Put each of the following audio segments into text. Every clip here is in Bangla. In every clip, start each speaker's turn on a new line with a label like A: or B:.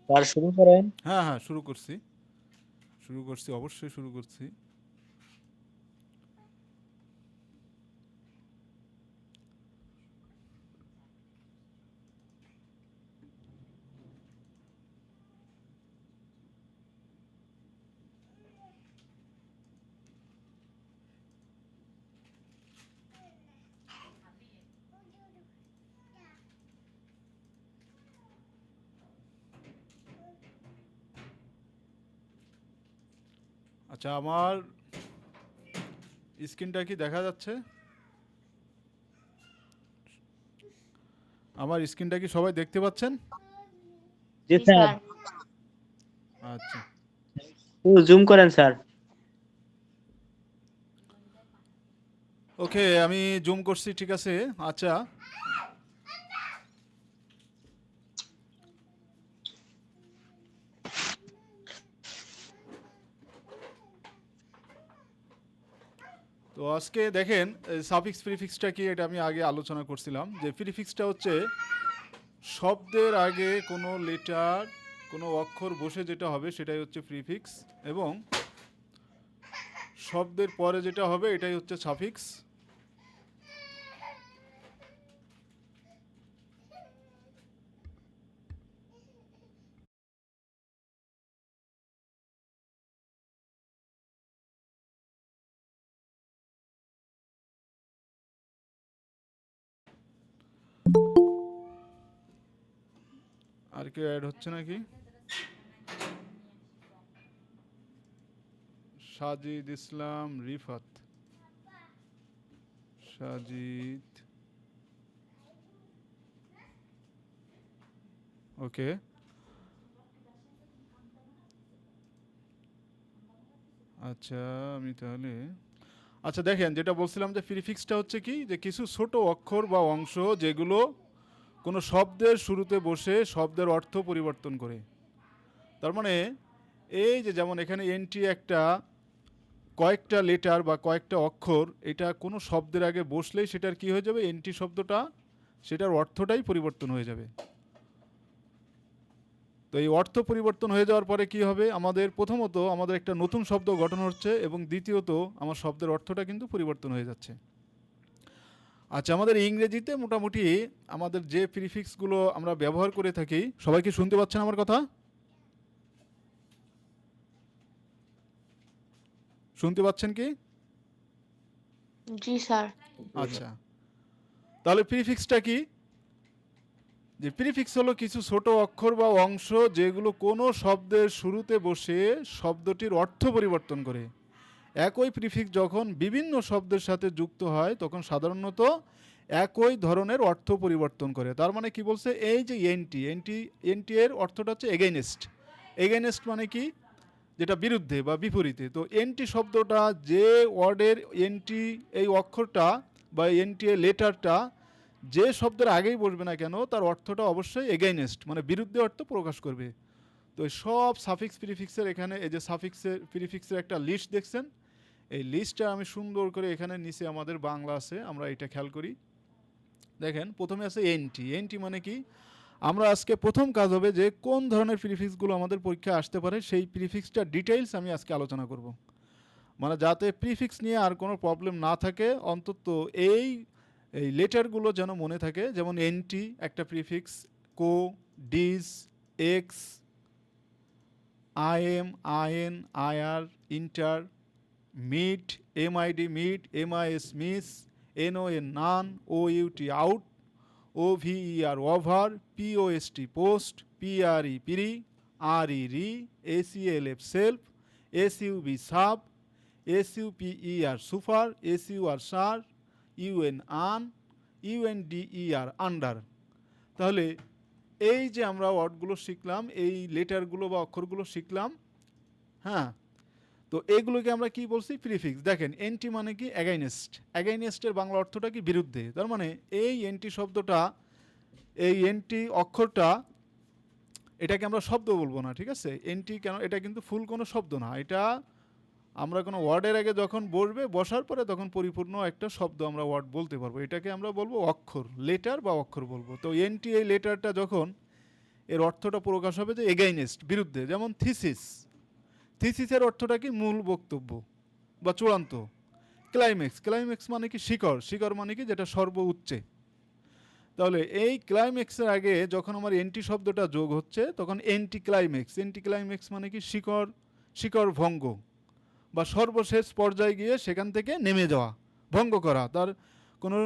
A: স্যার শুরু করেন।
B: হ্যাঁ হ্যাঁ, শুরু করছি, অবশ্যই শুরু করছি। আচ্ছা, আমার স্ক্রিনটা কি দেখা যাচ্ছে? আমার স্ক্রিনটা কি সবাই দেখতে পাচ্ছেন?
A: জি
C: জি
A: স্যার।
C: স্যার।
B: আচ্ছা,
A: জুম করেন স্যার।
B: ওকে, আমি জুম করছি, ঠিক আছে। আচ্ছা, তো আজকে দেখেন সাফিক্স প্রিফিক্সটা কি, এটা আমি আগে আলোচনা করছিলাম যে প্রিফিক্সটা হচ্ছে শব্দের আগে কোনো লেটার, কোনো অক্ষর বসে যেটা হবে সেটাই হচ্ছে প্রিফিক্স, এবং শব্দের পরে যেটা হবে এটাই হচ্ছে সাফিক্স। আর কেউ অ্যাড হচ্ছে নাকি? সাজিদ ইসলাম রিফাত, সাজিদ, ওকে। আচ্ছা, আমি তাহলে, আচ্ছা দেখেন, যেটা বলছিলাম যে প্রিফিক্সটা হচ্ছে কি, যে কিছু ছোট অক্ষর বা অংশ যেগুলো কোনো শব্দের শুরুতে বসে শব্দের অর্থ পরিবর্তন করে। তার মানে এই যে যেমন এখানে এনটি একটা, কয়েকটা লেটার বা কয়েকটা অক্ষর, এটা কোনো শব্দের আগে বসলেই সেটার কি হয়ে যাবে, এনটি শব্দটা, সেটার অর্থটাই পরিবর্তন হয়ে যাবে। তো এই অর্থ পরিবর্তন হয়ে যাওয়ার পরে কি হবে, আমাদের প্রথমত আমাদের একটা নতুন শব্দ গঠন হচ্ছে, এবং দ্বিতীয়ত আমার শব্দের অর্থটা কিন্তু পরিবর্তন হয়ে যাচ্ছে। আচ্ছা, আমাদের ইংরেজিতে মোটামুটি আমাদের যে প্রিফিক্সগুলো আমরা ব্যবহার করে থাকি, সবাই কি শুনতে পাচ্ছেন আমার কথা? শুনতে পাচ্ছেন কি?
C: জি স্যার।
B: আচ্ছা, তাহলে প্রিফিক্সটা কি? যে প্রিফিক্স হলো কিছু ছোট অক্ষর বা অংশ যেগুলো কোনো শব্দের শুরুতে বসে শব্দটির অর্থ পরিবর্তন করে। একই প্রিফিক্স যখন বিভিন্ন শব্দের সাথে যুক্ত হয় তখন সাধারণত একই ধরনের অর্থ পরিবর্তন করে। তার মানে কি বলছে, এই যে এনটি, এনটি এর অর্থটা হচ্ছে এগেইনস্ট। এগেইনস্ট মানে কি, যেটা বিরুদ্ধে বা বিপরীতে। তো এনটি শব্দটা, যে ওয়ার্ডের এনটি, এই অক্ষরটা বা এনটি এর লেটারটা যে শব্দের আগেই বসবে না কেন, তার অর্থটা অবশ্যই এগেইনস্ট, মানে বিরুদ্ধে অর্থ প্রকাশ করবে। তো এই সব সাফিক্স প্রিফিক্সের এখানে, এই যে সাফিক্সের প্রিফিক্সের একটা লিস্ট দেখছেন, এই লিস্টটা আমি সুন্দর করে এখানে নিচে আমাদের বাংলা আছে, আমরা এটা খেয়াল করি। দেখেন, প্রথমে আছে এনটি। এনটি মানে কি, আমরা আজকে প্রথম কাজ হবে যে কোন ধরনের প্রিফিক্সগুলো আমাদের পরীক্ষায় আসতে পারে সেই প্রিফিক্সটা ডিটেইলস আমি আজকে আলোচনা করব। মানে যাতে প্রিফিক্স নিয়ে আর কোনো প্রবলেম না থাকে, অন্তত এই এই লেটারগুলো যেন মনে থাকে। যেমন এনটি একটা prefix, co, dis, ex, IM, IN, IR, inter, mid, MID mid, MIS mis, NON non, OUT out, OVER over, POST post, PRE pre, RE re, SELF self, SUB sub, SUPER super, SUR sur, UN un, UNDER under. তাহলে এই যে আমরা ওয়ার্ডগুলো শিখলাম, এই লেটারগুলো বা অক্ষরগুলো শিখলাম, হ্যাঁ, তো এগুলোকে আমরা কি বলছি, প্রিফিক্স। দেখেন, এন্টি মানে কি, অ্যাগাইনেস্ট। অ্যাগাইনেস্টের বাংলা অর্থটা কি, বিরুদ্ধে। তার মানে এই এন্টি শব্দটা, এই এন্টি অক্ষরটা, এটাকে আমরা শব্দ বলবো না, ঠিক আছে। এন্টি কেন, এটা কিন্তু ফুল কোনো শব্দ না। এটা আমরা কোনো ওয়ার্ডের আগে যখন বসবে, বসার পরে তখন পরিপূর্ণ একটা শব্দ আমরা ওয়ার্ড বলতে পারবো। এটাকে আমরা বলবো অক্ষর, লেটার বা অক্ষর বলবো। তো এনটি, এই লেটারটা যখন এর অর্থটা প্রকাশ হবে যে এগেইনস্ট, বিরুদ্ধে। যেমন থিসিস, থিসিসের অর্থটা কি মূল বক্তব্য বা চূড়ান্ত। ক্লাইম্যাক্স, ক্লাইম্যাক্স মানে কি শিখর, শিখর মানে কি যেটা সর্বোচ্চে। তাহলে এই ক্লাইম্যাক্সের আগে যখন আমার এন্টি শব্দটা যোগ হচ্ছে তখন এন্টি ক্লাইম্যাক্স, এন্টি ক্লাইম্যাক্স মানে কি শিখর, শিখর ভঙ্গ বা সর্বশেষ পর্যায়ে গিয়ে সেখান থেকে নেমে যাওয়া, ভঙ্গ করা, তার কোনো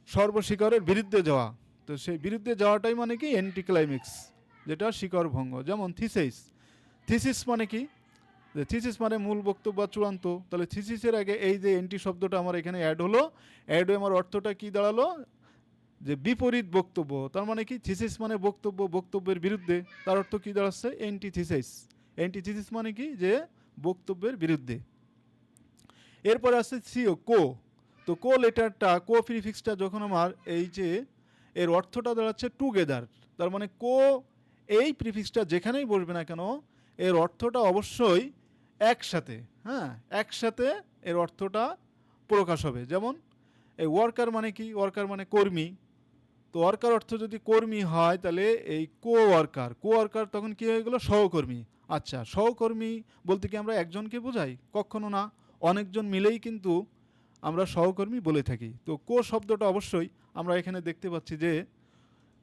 B: সর্বশিখরের বিরুদ্ধে যাওয়া। তো সেই বিরুদ্ধে যাওয়াটাই মানে কি এন্টি ক্লাইম্যাক্স, যেটা শিখর ভঙ্গ। যেমন থিসিস, থিসিস মানে কি, যে থিসিস মানে মূল বক্তব্য বা চূড়ান্ত। তাহলে থিসিসের আগে এই যে এন্টি শব্দটা আমার এখানে অ্যাড হলো, অ্যাড হয়ে আমার অর্থটা কি দাঁড়ালো, যে বিপরীত বক্তব্য। তার মানে কি থিসিস মানে বক্তব্য, বক্তব্যের বিরুদ্ধে, তার অর্থ কি দাঁড়াচ্ছে অ্যান্টিথিসিস। অ্যান্টিথিসিস মানে কি যে বক্তব্যের বিরুদ্ধে। এরপরে আছে সিও, কো। তো কো লেটারটা, কো প্রিফিক্সটা যখন আমার এই যে এর অর্থটা দাঁড়াচ্ছে টুগেদার, তার মানে কো এই প্রিফিক্সটা যেখানেই বসবে না কেন এর অর্থটা অবশ্যই একসাথে, হ্যাঁ একসাথে এর অর্থটা প্রকাশ হবে। যেমন এই ওয়ার্কার মানে কি, ওয়ার্কার মানে কর্মী। তো ওয়ার্কার অর্থ যদি কর্মী হয় তাহলে এই কো ওয়ার্কার, কো ওয়ার্কার তখন কী হয়ে গেলো, সহকর্মী। আচ্ছা, সহকর্মী বলতে কি আমরা একজনকে বোঝাই? কখনো না, অনেকজন মিলেই কিন্তু আমরা সহকর্মী বলে থাকি। তো কো শব্দটা অবশ্যই আমরা এখানে দেখতে পাচ্ছি যে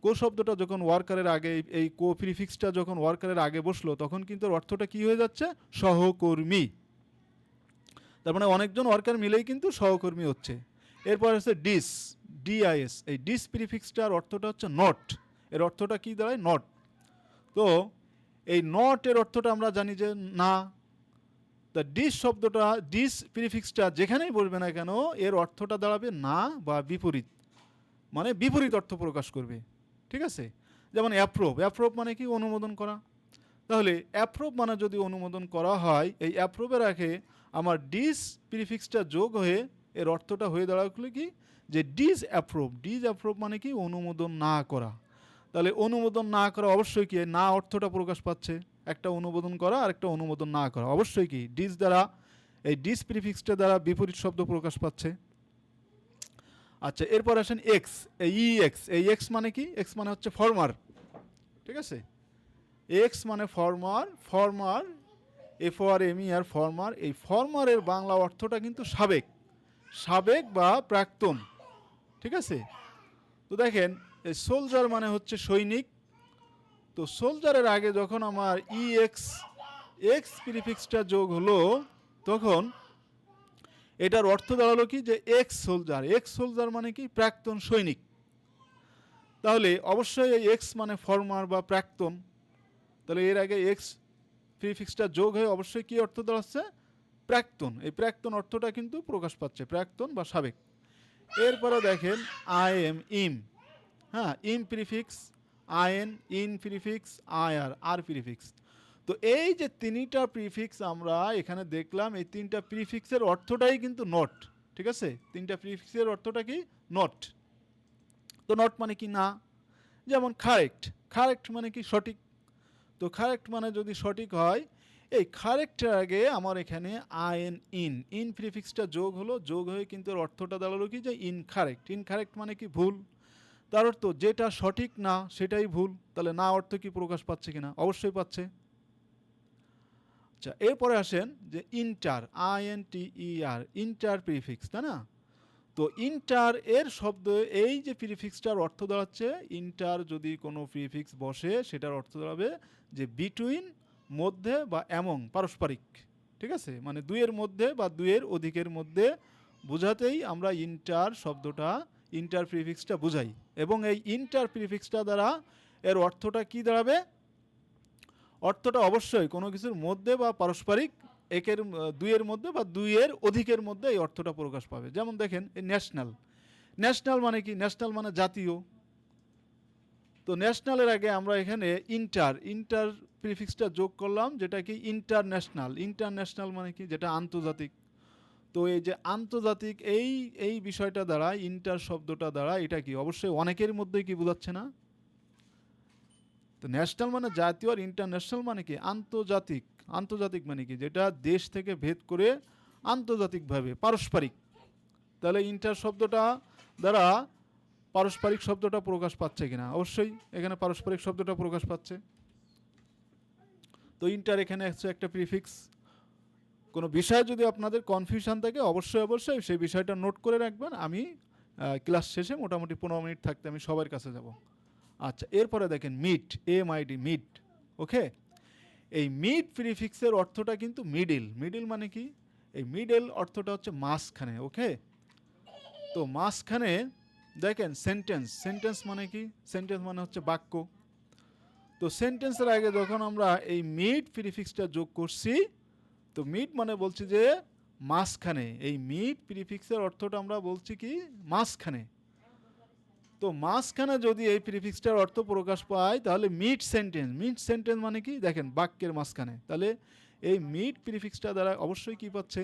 B: কো শব্দটা যখন ওয়ার্কারের আগে, এই কো প্রিফিক্সটা যখন ওয়ার্কারের আগে বসলো তখন কিন্তু অর্থটা কী হয়ে যাচ্ছে, সহকর্মী। তার মানে অনেকজন ওয়ার্কার মিলেই কিন্তু সহকর্মী হচ্ছে। এরপর আছে ডিস, ডিআইএস। এই ডিস প্রিফিক্সটার অর্থটা হচ্ছে নট, এর অর্থটা কী দাঁড়ায়, নট। তো এই নট এর অর্থটা আমরা জানি যে না। তা ডিস শব্দটা, ডিস প্রিফিক্সটা যেখানেই বলবে না কেন এর অর্থটা দাঁড়াবে না বা বিপরীত, মানে বিপরীত অর্থ প্রকাশ করবে। ঠিক আছে? যেমন অ্যাপ্রুভ, অ্যাপ্রুভ মানে কি অনুমোদন করা। তাহলে অ্যাপ্রুভ মানে যদি অনুমোদন করা হয়, এই অ্যাপ্রুভের আগে আমার ডিস প্রিফিক্সটা যোগ হয়ে এর অর্থটা হয়ে দাঁড়ালো কি, যে ডিস অ্যাপ্রুভ। ডিস অ্যাপ্রুভ মানে কি অনুমোদন না করা। তাহলে অনুমোদন না করা অবশ্যই কি না অর্থটা প্রকাশ পাচ্ছে, একটা অনুমোদন করা আর একটা অনুমোদন না করা, অবশ্যই কি ডিস দ্বারা, এই ডিস প্রিফিক্সটা দ্বারা বিপরীত শব্দ প্রকাশ পাচ্ছে। আচ্ছা, এরপর আসেন এক্স, এই ই এক্স। এই এক্স মানে কি, এক্স মানে হচ্ছে ফর্মার। ঠিক আছে? এক্স মানে ফর্মার, ফর্মার FORMER, ফর্মার। এই ফর্মারের বাংলা অর্থটা কিন্তু সাবেক, সাবেক বা প্রাক্তন। ঠিক আছে? তো দেখেন এই সোলজার মানে হচ্ছে সৈনিক। তো সোলজারের আগে যখন আমার এক্স, এক্স প্রিফিক্সটা যোগ হলো তখন এটার অর্থ দাঁড়ালো কি, যে এক্স সোলজার। এক্স সোলজার মানে কি প্রাক্তন সৈনিক। তাহলে অবশ্যই এই এক্স মানে ফর্মার বা প্রাক্তন। তাহলে এর আগে এক্স প্রিফিক্সটা যোগ হয়ে অবশ্যই কী অর্থ দাঁড়াচ্ছে, প্রাক্তন। এই প্রাক্তন অর্থটা কিন্তু প্রকাশ পাচ্ছে, প্রাক্তন বা সাবেক। এরপরে দেখেন আই এম, ইম। হ্যাঁ, im prefix, IN, in prefix, IR, ir prefix. তো এই যে তিনটা প্রিফিক্স আমরা এখানে দেখলাম, এই তিনটা প্রিফিক্সের অর্থটাই কিন্তু নট। ঠিক আছে? তিনটা প্রিফিক্সের অর্থটা কি, নট। তো নট মানে কি না। যেমন কারেক্ট, কারেক্ট মানে কি সঠিক। তো কারেক্ট মানে যদি সঠিক হয়, এই কারেক্টের আগে আমার এখানে আইএন, ইন, ইন প্রিফিক্সটা যোগ হলো, যোগ হয়ে কিন্তু এর অর্থটা দাঁড়ালো কি, যে ইনকারেক্ট। ইনকারেক্ট মানে কি ভুল। তার অর্থ যেটা সঠিক না সেটাই ভুল। তাহলে না অর্থ কি প্রকাশ পাচ্ছে কিনা, অবশ্যই পাচ্ছে। আচ্ছা, এরপরে আসেন যে ইন্টার, INTER, ইন্টার প্রিফিক্স, তাই না? তো ইন্টার এর শব্দ, এই যে প্রিফিক্সটার অর্থ দাঁড়াচ্ছে, ইন্টার যদি কোনো প্রিফিক্স বসে সেটার অর্থ দাঁড়াবে যে বিটুইন, মধ্যে বা এমং, পারস্পরিক। ঠিক আছে? মানে দুইয়ের মধ্যে বা দুইয়ের অধিকের মধ্যে বোঝাতেই আমরা ইন্টার শব্দটা, ইন্টার প্রিফিক্সটা বুঝাই। এবং এই ইন্টার প্রিফিক্সটা দ্বারা এর অর্থটা কি দাঁড়াবে, অর্থটা অবশ্যই কোনো কিছুর মধ্যে বা পারস্পরিক, একের, দুইয়ের মধ্যে বা দুইয়ের অধিকের মধ্যে এই অর্থটা প্রকাশ পাবে। যেমন দেখেন এই ন্যাশনাল, ন্যাশনাল মানে কি, ন্যাশনাল মানে জাতীয়। তো ন্যাশনালের আগে আমরা এখানে ইন্টার, ইন্টার প্রিফিক্সটা যোগ করলাম, যেটা কি ইন্টারন্যাশনাল। ইন্টারন্যাশনাল মানে কি, যেটা আন্তর্জাতিক। তো এই যে আন্তর্জাতিক, এই বিষয়টা দ্বারা, ইন্টার শব্দটা দ্বারা এটা কি অবশ্যই অনেকের মধ্যেই কি বোঝাচ্ছে না। তো ন্যাশনাল মানে জাতীয়, আর ইন্টারন্যাশনাল মানে কি আন্তর্জাতিক। আন্তর্জাতিক মানে কি, যেটা দেশ থেকে ভেদ করে আন্তর্জাতিকভাবে পারস্পরিক। তাহলে ইন্টার শব্দটা দ্বারা পারস্পরিক শব্দটা প্রকাশ পাচ্ছে কিনা, অবশ্যই এখানে পারস্পরিক শব্দটা প্রকাশ পাচ্ছে। তো ইন্টার এখানে হচ্ছে একটা প্রিফিক্স। কোনো বিষয়ে যদি আপনাদের কনফিউশন থাকে অবশ্যই সেই বিষয়টা নোট করে রাখবেন। আমি ক্লাস শেষে মোটামুটি 15 মিনিট থাকতে আমি সবার কাছে যাব। আচ্ছা, এরপরে দেখেন মিট, MID, মিট। ওকে, এই মিড প্রিফিক্সের অর্থটা কিন্তু মিডিল। মিডিল মানে কি? এই মিডল অর্থটা হচ্ছে মাঝখানে। ওকে, তো মাঝখানে দেখেন সেন্টেন্স। সেন্টেন্স মানে কি? সেন্টেন্স মানে হচ্ছে বাক্য। তো সেন্টেন্সের আগে যখন আমরা এই মিড প্রিফিক্সটা যোগ করছি, তো মিড মানে বলছি যে মাঝখানে। এই মিড প্রিফিক্সের অর্থটা আমরা বলছি কি? মাঝখানে। তো মাঝখানে যদি এই প্রিফিক্সটার অর্থ প্রকাশ পায় তাহলে মিড সেন্টেন্স। মিড সেন্টেন্স মানে কি? দেখেন বাক্যের মাঝখানে। তাহলে এই মিড প্রিফিক্সটা দ্বারা অবশ্যই কি পাচ্ছে?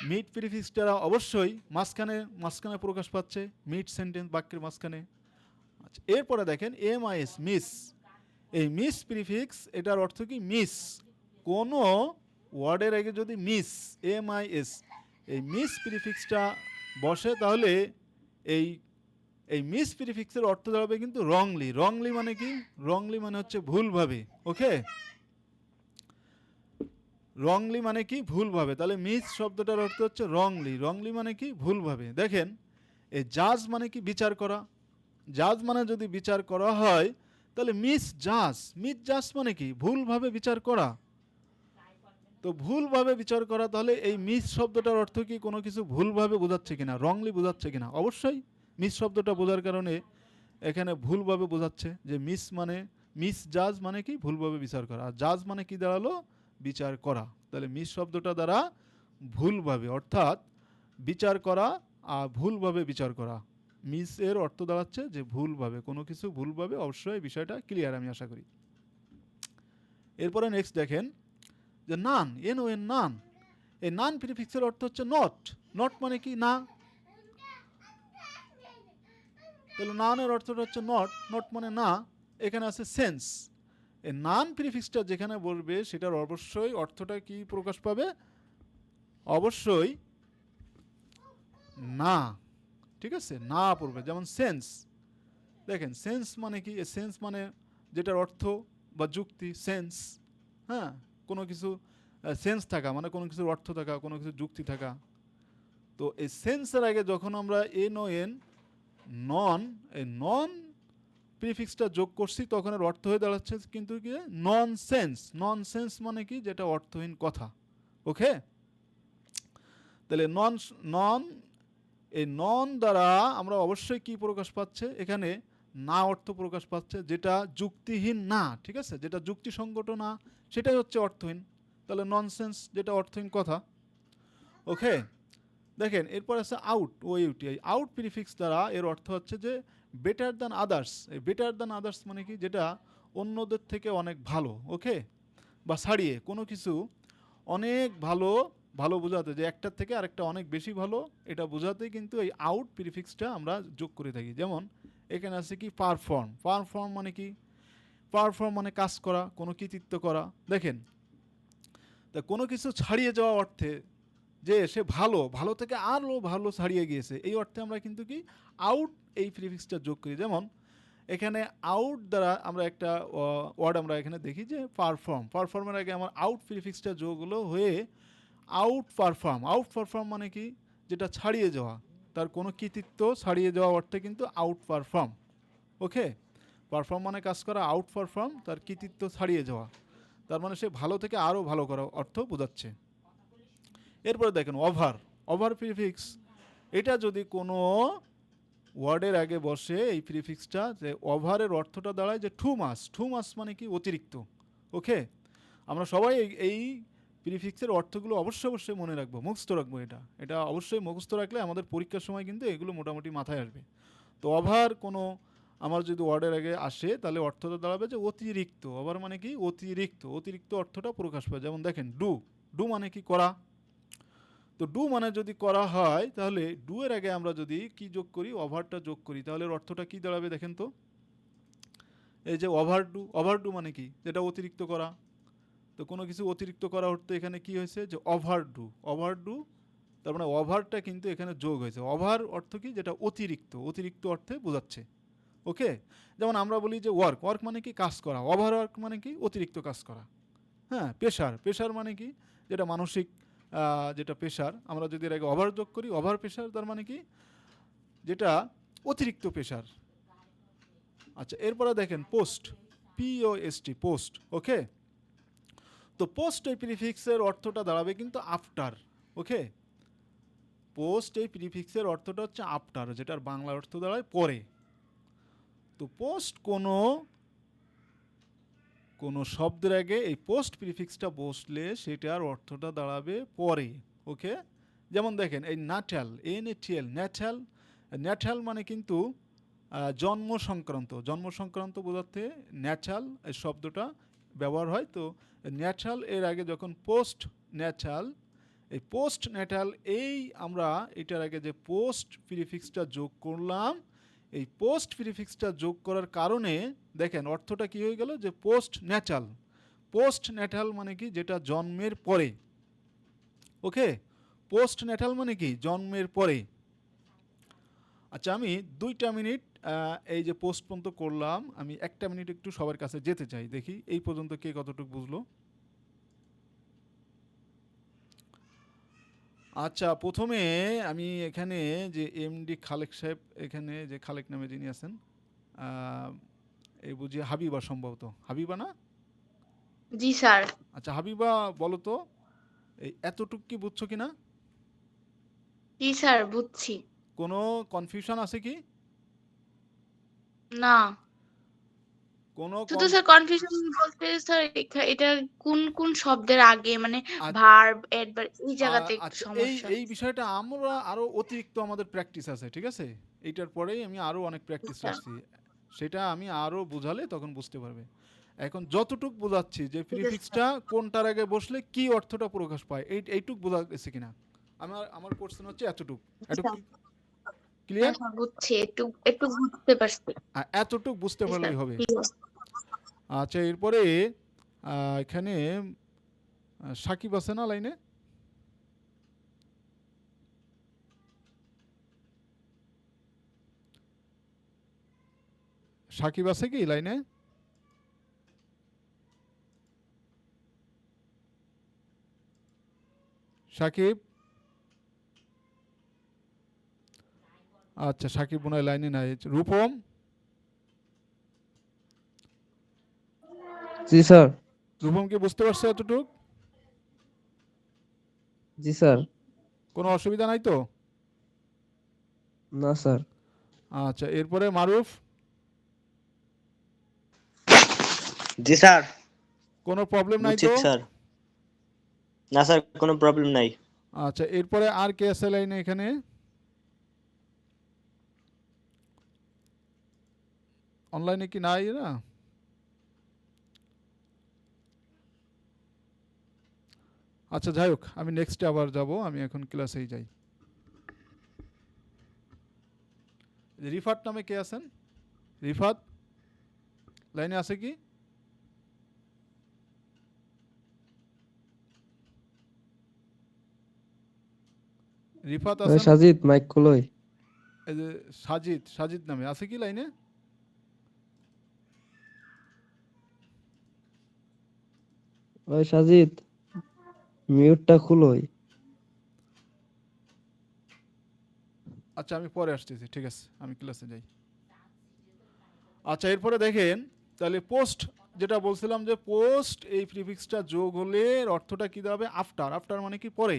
B: মিড প্রিফিক্সটা অবশ্যই মাঝখানে প্রকাশ পাচ্ছে। মিড সেন্টেন্স বাক্যের মাঝখানে। আচ্ছা, এরপরে দেখেন MIS, মিস। এই মিস প্রিফিক্স, এটার অর্থ কি? মিস। কোনো ওয়ার্ডের আগে যদি মিস, MIS, এই মিস প্রিফিক্সটা বসে তাহলে এই এই মিস প্রিফিক্সের অর্থ দাঁড়াবে কিন্তু রংলি। রংলি মানে কি? রংলি মানে হচ্ছে ভুলভাবে। ওকে, রংলি মানে কি? ভুলভাবে। তাহলে মিস শব্দটার অর্থ হচ্ছে রংলি। রংলি মানে কি? ভুলভাবে। দেখেন এই জাজ মানে কি? বিচার করা। জাজ মানে যদি বিচার করা হয় তাহলে মিস জাজ। মিস জাজ মানে কি? ভুলভাবে বিচার করা। তো ভুলভাবে বিচার করা, তাহলে এই মিস শব্দটার অর্থ কি? কোনো কিছু ভুলভাবে বোঝাচ্ছে কিনা, রংলি বোঝাচ্ছে কিনা? অবশ্যই মিস শব্দটা বোঝার কারণে এখানে ভুলভাবে বোঝাচ্ছে। যে মিস মানে, মিস জাজ মানে কি? ভুলভাবে বিচার করা। আর জাজ মানে কি দাঁড়ালো? বিচার করা। তাহলে মিস শব্দটা দ্বারা ভুলভাবে, অর্থাৎ বিচার করা আর ভুলভাবে বিচার করা। মিস এর অর্থ দাঁড়াচ্ছে যে ভুলভাবে, কোনো কিছু ভুলভাবে। অবশ্যই বিষয়টা ক্লিয়ার আমি আশা করি। এরপরে নেক্সট দেখেন যে নান, NON, নান। এই নান প্রিফিক্সের অর্থ হচ্ছে নট। নট মানে কি? না। তাহলে নানের অর্থটা হচ্ছে নট। নট মানে না। এখানে আছে সেন্স। এই নান প্রিফিক্সটা যেখানে বলবে সেটার অবশ্যই অর্থটা কি প্রকাশ পাবে? অবশ্যই না। ঠিক আছে, না পড়বে। যেমন সেন্স, দেখেন সেন্স মানে কি? সেন্স মানে যেটার অর্থ বা যুক্তি, সেন্স। হ্যাঁ, কোনো কিছু সেন্স থাকা মানে কোনো কিছুর অর্থ থাকা, কোনো কিছু যুক্তি থাকা। তো এই সেন্সের আগে যখন আমরা NON, নন, এই নন প্রিফিক্সটা যোগ করছি তখন এর অর্থ হয়ে দাঁড়াচ্ছে কিন্তু কি? নন সেন্স। নন সেন্স মানে কি? যেটা অর্থহীন কথা। ওকে, তাহলে নন, নন, এই নন দ্বারা আমরা অবশ্যই কি প্রকাশ পাচ্ছে? এখানে না অর্থ প্রকাশ পাচ্ছে, যেটা যুক্তিহীন না। ঠিক আছে, যেটা যুক্তিসঙ্গত না সেটাই হচ্ছে অর্থহীন। তাহলে ননসেন্স, যেটা অর্থহীন কথা। ওকে, দেখেন এরপর আছে আউট, OUT। আউট প্রিফিক্স দ্বারা এর অর্থ হচ্ছে যে বেটার দ্যান আদার্স। এই বেটার দ্যান আদার্স মানে কি? যেটা অন্যদের থেকে অনেক ভালো। ওকে, বা ছাড়িয়ে কোনো কিছু অনেক ভালো, ভালো বোঝাতে, যে একটার থেকে আরেকটা অনেক বেশি ভালো, এটা বোঝাতে কিন্তু এই আউট প্রিফিক্সটা আমরা যোগ করে থাকি। যেমন এখানে আছে কি? পারফর্ম। পারফর্ম মানে কি? পারফর্ম মানে কাজ করা, কোনো কৃতিত্ব করা। দেখেন, তা কোনো কিছু ছাড়িয়ে যাওয়া অর্থে, যে সে ভালো, ভালো থেকে আরও ভালো ছাড়িয়ে গিয়েছে, এই অর্থে আমরা কিন্তু কি? আউট এই প্রিফিক্সটা যোগ করি। যেমন এখানে আউট দ্বারা আমরা একটা ওয়ার্ড আমরা এখানে দেখি যে পারফর্ম। পারফর্মের আগে আমার আউট প্রিফিক্সটা যোগ হলো হয়ে আউট পারফর্ম। আউট পারফর্ম মানে কি? যেটা ছাড়িয়ে যাওয়া, তার কোনো কৃতিত্ব ছাড়িয়ে যাওয়া অর্থে কিন্তু আউট পারফর্ম। ওকে, পারফর্ম মানে কাজ করা, আউট পারফর্ম তার কৃতিত্ব ছাড়িয়ে যাওয়া, তার মানে সে ভালো থেকে আরও ভালো করা অর্থ বোঝাচ্ছে। এরপরে দেখেন ওভার। ওভার প্রিফিক্স, এটা যদি কোনো ওয়ার্ডের আগে বসে এই প্রিফিক্সটা, যে ওভারের অর্থটা দাঁড়ায় যে টু মাস। টু মাস মানে কি? অতিরিক্ত। ওকে, আমরা সবাই এই প্রিফিক্সের অর্থগুলো অবশ্যই মনে রাখবো, মুখস্থ রাখবো। এটা অবশ্যই মুখস্থ রাখলে আমাদের পরীক্ষার সময় কিন্তু এগুলো মোটামুটি মাথায় আসবে। তো ওভার কোনো আমার যদি ওয়ার্ডের আগে আসে তাহলে অর্থটা দাঁড়াবে যে অতিরিক্ত। ওভার মানে কি? অতিরিক্ত। অতিরিক্ত অর্থটা প্রকাশ পায়। যেমন দেখেন ডু। ডু মানে কি? করা। তো ডু মানে যদি করা হয় তাহলে ডু এর আগে আমরা যদি কি যোগ করি? ওভারটা যোগ করি, তাহলে এর অর্থটা কি দাঁড়াবে দেখেন তো? এই যে ওভার ডু। ওভার ডু মানে কি? যেটা অতিরিক্ত করা। তো কোনো কিছু অতিরিক্ত করা অর্থে এখানে কি হয়েছে? যে ওভার ডু। ওভার ডু তার মানে ওভারটা কিন্তু এখানে যোগ হয়েছে। ওভার অর্থ কি? যেটা অতিরিক্ত, অতিরিক্ত অর্থে বোঝাচ্ছে। ওকে, যেমন আমরা বলি যে ওয়ার্ক, ওয়ার্ক মানে কি? কাজ করা। ওভার ওয়ার্ক মানে কি? অতিরিক্ত কাজ করা। হ্যাঁ, প্রেশার, প্রেশার মানে কি? যেটা মানসিক যেটা প্রেশার, আমরা যদি এর আগে ওভার যোগ করি, ওভার প্রেশার তার মানে কি? যেটা অতিরিক্ত প্রেশার। আচ্ছা, এরপরে দেখেন পোস্ট, POST, পোস্ট। ওকে, তো পোস্ট এই প্রিফিক্সের অর্থটা দাঁড়াবে কিন্তু আফটার। ওকে, পোস্ট এই প্রিফিক্সের অর্থটা হচ্ছে আফটার, যেটার বাংলা অর্থ দাঁড়ায় পরে। তো পোস্ট কোনো কোনো শব্দের আগে এই পোস্ট প্রিফিক্সটা বসলে সেটার অর্থটা দাঁড়াবে পরে। ওকে, যেমন দেখেন এই নাটাল, NATL, ন্যাটাল, ন্যাটাল মানে কিন্তু জন্ম সংক্রান্ত, জন্ম সংক্রান্ত বোঝাতে ন্যাটাল এই শব্দটা ব্যবহার হয়। তো ন্যাটাল এর আগে যখন পোস্ট ন্যাটাল, এই পোস্ট ন্যাটাল, এই আমরা এটার আগে যে পোস্ট প্রিফিক্সটা যোগ করলাম, এই পোস্ট প্রিফিক্সটা যোগ করার কারণে দেখেন অর্থটা কি হয়ে গেল? যে পোস্ট ন্যাটাল, পোস্ট ন্যাটাল মানে কি? যেটা জন্মের পরে। ওকে, পোস্ট ন্যাটাল মানে কি? জন্মের পরে। আচ্ছা, আমি 2টা মিনিট এই যে পোস্ট পর্যন্ত করলাম, আমি 1টা মিনিট একটু সবার কাছে যেতে চাই, দেখি এই পর্যন্ত কে কতটুকু বুঝলো। আচ্ছা, প্রথমে আমি এখানে যে MD খালেক সাহেব, এখানে যে খালেক নামে যিনি আছেন, এই বুঝি হাবিবা, সম্ভবত হাবিবা না?
C: জি স্যার।
B: আচ্ছা হাবিবা, বলো তো এই এতটুক কি বুঝছো কিনা?
C: জি স্যার, বুঝছি।
B: কোনো কনফিউশন আছে কি?
C: না,
B: কোনো
C: শুধু স্যার কনফিউশন বলতে স্যার এটা কোন কোন শব্দের আগে মানে ভার্ব অ্যাডভার্ব এই জায়গাতে একটু
B: আচ্ছা, এই
C: সমস্যা।
B: এই বিষয়টা আমরা আরো অতিরিক্ত আমাদের প্র্যাকটিস আছে, ঠিক আছে? এইটার পরেই আমি আরো অনেক প্র্যাকটিস
C: আচ্ছা,
B: রাখছি, সেটা আমি আরো বোঝালে তখন বুঝতে পারবে। এখন যতটুক বোঝাচ্ছি যে
C: ঠিক আছে
B: প্রিফিক্সটা কোনটার আগে বসলে কি অর্থটা প্রকাশ পায়, এইটুক বোঝা গেছে কিনা? আমার কোশ্চেন হচ্ছে এতটুক,
C: স্যার। হ্যাঁ
B: ক্লিয়ার?
C: স্যার, বুঝছি, একটু একটু বুঝতে পারছি।
B: এতটুক বুঝতে
C: জি স্যার,
B: পারলেই হবে।
C: ঠিক আছে।
B: আচ্ছা, এরপরে এখানে সাকিব আছে না লাইনে? সাকিব আছে কি লাইনে? সাকিব, আচ্ছা সাকিব মনে হয় লাইনে নাই। রূপম,
D: জি স্যার।
B: রূপম কি বুঝতে পারছো এতটুক?
D: জি স্যার।
B: কোনো অসুবিধা নাই তো?
D: না স্যার।
B: আচ্ছা, এরপরে মারুফ,
A: জি স্যার,
B: কোনো প্রবলেম নাই
A: বুঝছি
B: তো?
A: স্যার। না স্যার, কোনো প্রবলেম নাই।
B: আচ্ছা, এরপরে আর কে আছে লাইনে এখানে? অনলাইনে কি নাই না? আচ্ছা যাই হোক, আমি নেক্সটে আবার যাব, আমি এখন ক্লাসেই যাই। রিফাত নামে কে আছেন? রিফাত লাইনে আছে কি? রিফাত আছে না?
D: সাজিদ মাইক খুলই।
B: এই যে সাজিদ, সাজিদ নামে আছে কি লাইনে?
D: ওই সাজিদ, মিউটটা খুলই।
B: আচ্ছা, আমি পরে আসতেছি, ঠিক আছে, আমি ক্লাসে যাই। আচ্ছা, এরপরে দেখেন তাহলে পোস্ট, যেটা বলছিলাম যে পোস্ট এই প্রিফিক্সটা যোগ হলে এর অর্থটা কি দাঁড়াবে? আফটার, আফটার মানে কি? পরে।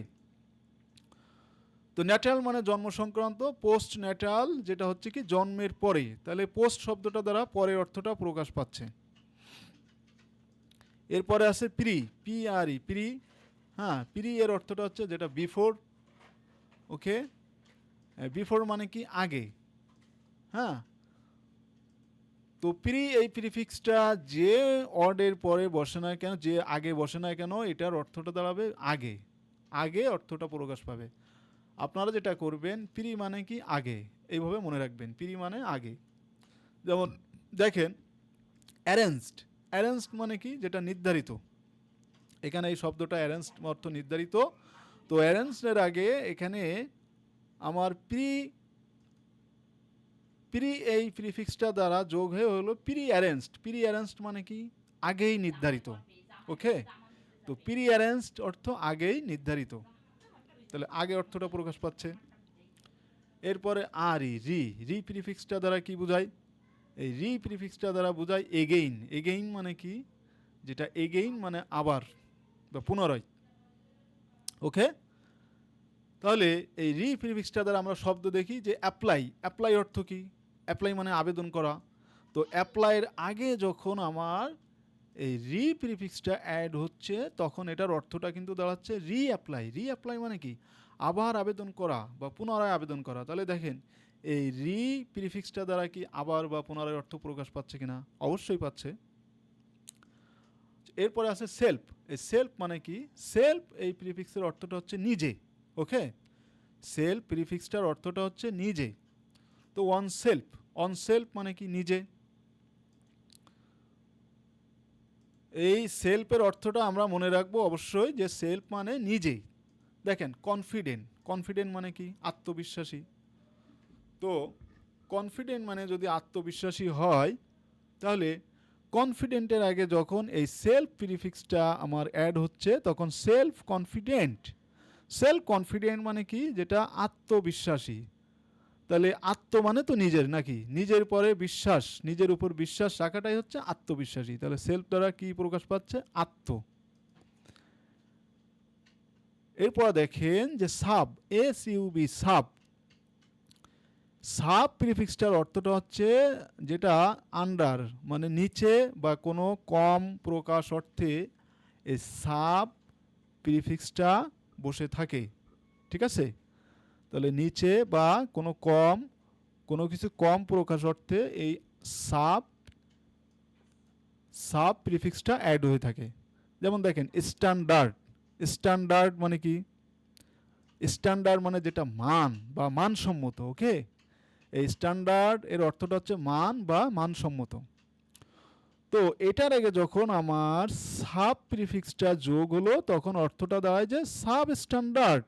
B: তো ন্যাটাল মানে জন্ম সংক্রান্ত, পোস্ট ন্যাটাল যেটা হচ্ছে কি জন্মের পরে, তাহলে পোস্ট শব্দটা দ্বারা পরের অর্থটা প্রকাশ পাচ্ছে। এরপরে আছে প্রি, PRE, প্রি। হ্যাঁ, প্রি এর অর্থটা হচ্ছে যেটা বিফোর। ওকে, বিফোর মানে কি? আগে। হ্যাঁ, তো প্রি এই প্রিফিক্সটা যে অর্ডের পরে বসে না কেন, যে আগে বসে না কেন, এটার অর্থটা দাঁড়াবে আগে, আগে অর্থটা প্রকাশ পাবে। আপনারা যেটা করবেন, প্রি মানে কি? আগে, এইভাবে মনে রাখবেন, প্রি মানে আগে। যেমন দেখেন অ্যারেঞ্জড, অ্যারেঞ্জড মানে কি? যেটা নির্ধারিত। এখানে এই শব্দটা অ্যারেঞ্জড অর্থ নির্ধারিত। তো অ্যারেঞ্জডের আগে এখানে আমার প্রি এই প্রিফিক্সটা দ্বারা যোগ হয়ে হলো প্রি অ্যারেঞ্জড মানে কি আগেই নির্ধারিত। ওকে, তো প্রি অ্যারেঞ্জড অর্থ আগেই নির্ধারিত, তাহলে আগে অর্থটা প্রকাশ পাচ্ছে। এরপরে রি প্রিফিক্সটা দ্বারা কি বোঝায়? এই রি প্রিফিক্সটা দ্বারা বোঝায় এগেইন মানে কি, যেটা এগেইন মানে আবার বা পুনরায়। ওকে, তাহলে এই রি প্রিফিক্সটা দ্বারা আমরা শব্দ দেখি যে অ্যাপ্লাই অর্থ কি? অ্যাপ্লাই মানে আবেদন করা। তো অ্যাপ্লাইয়ের আগে যখন আমার এই রি প্রিফিক্সটা অ্যাড হচ্ছে তখন এটার অর্থটা কিন্তু দাঁড়াচ্ছে রিঅ্যাপ্লাই মানে কি আবার আবেদন করা বা পুনরায় আবেদন করা। তাহলে দেখেন এই রি প্রিফিক্সটা দ্বারা কি আবার বা পুনরায় অর্থ প্রকাশ পাচ্ছে কিনা? অবশ্যই পাচ্ছে। এরপরে আছে সেলফ। এই সেলফ মানে কি? সেলফ এই প্রিফিক্সের অর্থটা হচ্ছে নিজে। ওকে, সেলফ প্রিফিক্সটার অর্থটা হচ্ছে নিজে। তো অনসেলফ মানে কি নিজে। এই সেলফের অর্থটা আমরা মনে রাখবো অবশ্যই, যে সেলফ মানে নিজে। দেখেন কনফিডেন্ট মানে কি? আত্মবিশ্বাসী। তো কনফিডেন্ট মানে যদি আত্মবিশ্বাসী হয়, তাহলে কনফিডেন্টের আগে যখন এই সেলফ প্রিফিক্সটা আমার অ্যাড হচ্ছে তখন সেলফ কনফিডেন্ট মানে কি? যেটা আত্মবিশ্বাসী। তাহলে আত্ম মানে তো নিজের, নাকি? নিজের পরে বিশ্বাস, নিজের উপর বিশ্বাস রাখাটাই হচ্ছে আত্মবিশ্বাসী। তাহলে সেলফ দ্বারা কি প্রকাশ পাচ্ছে? আত্ম। এরপর দেখেন যে সাব প্রিফিক্সটার অর্থটা হচ্ছে যেটা আন্ডার মানে নিচে বা কোনো কম প্রকাশ অর্থে এই সাব প্রিফিক্সটা বসে থাকে। ঠিক আছে, তাহলে নিচে বা কোনো কিছু কম প্রকাশ অর্থে এই সাব প্রিফিক্সটা অ্যাড হয়ে থাকে। যেমন দেখেন স্ট্যান্ডার্ড মানে কি? স্ট্যান্ডার্ড মানে যেটা মান বা মানসম্মত। ওকে, এই স্ট্যান্ডার্ড এর অর্থটা হচ্ছে মান বা মানসম্মত। তো এটার আগে যখন আমার সাব প্রিফিক্সটা যোগ হলো তখন অর্থটা দাঁড়ায় যে সাব স্ট্যান্ডার্ড।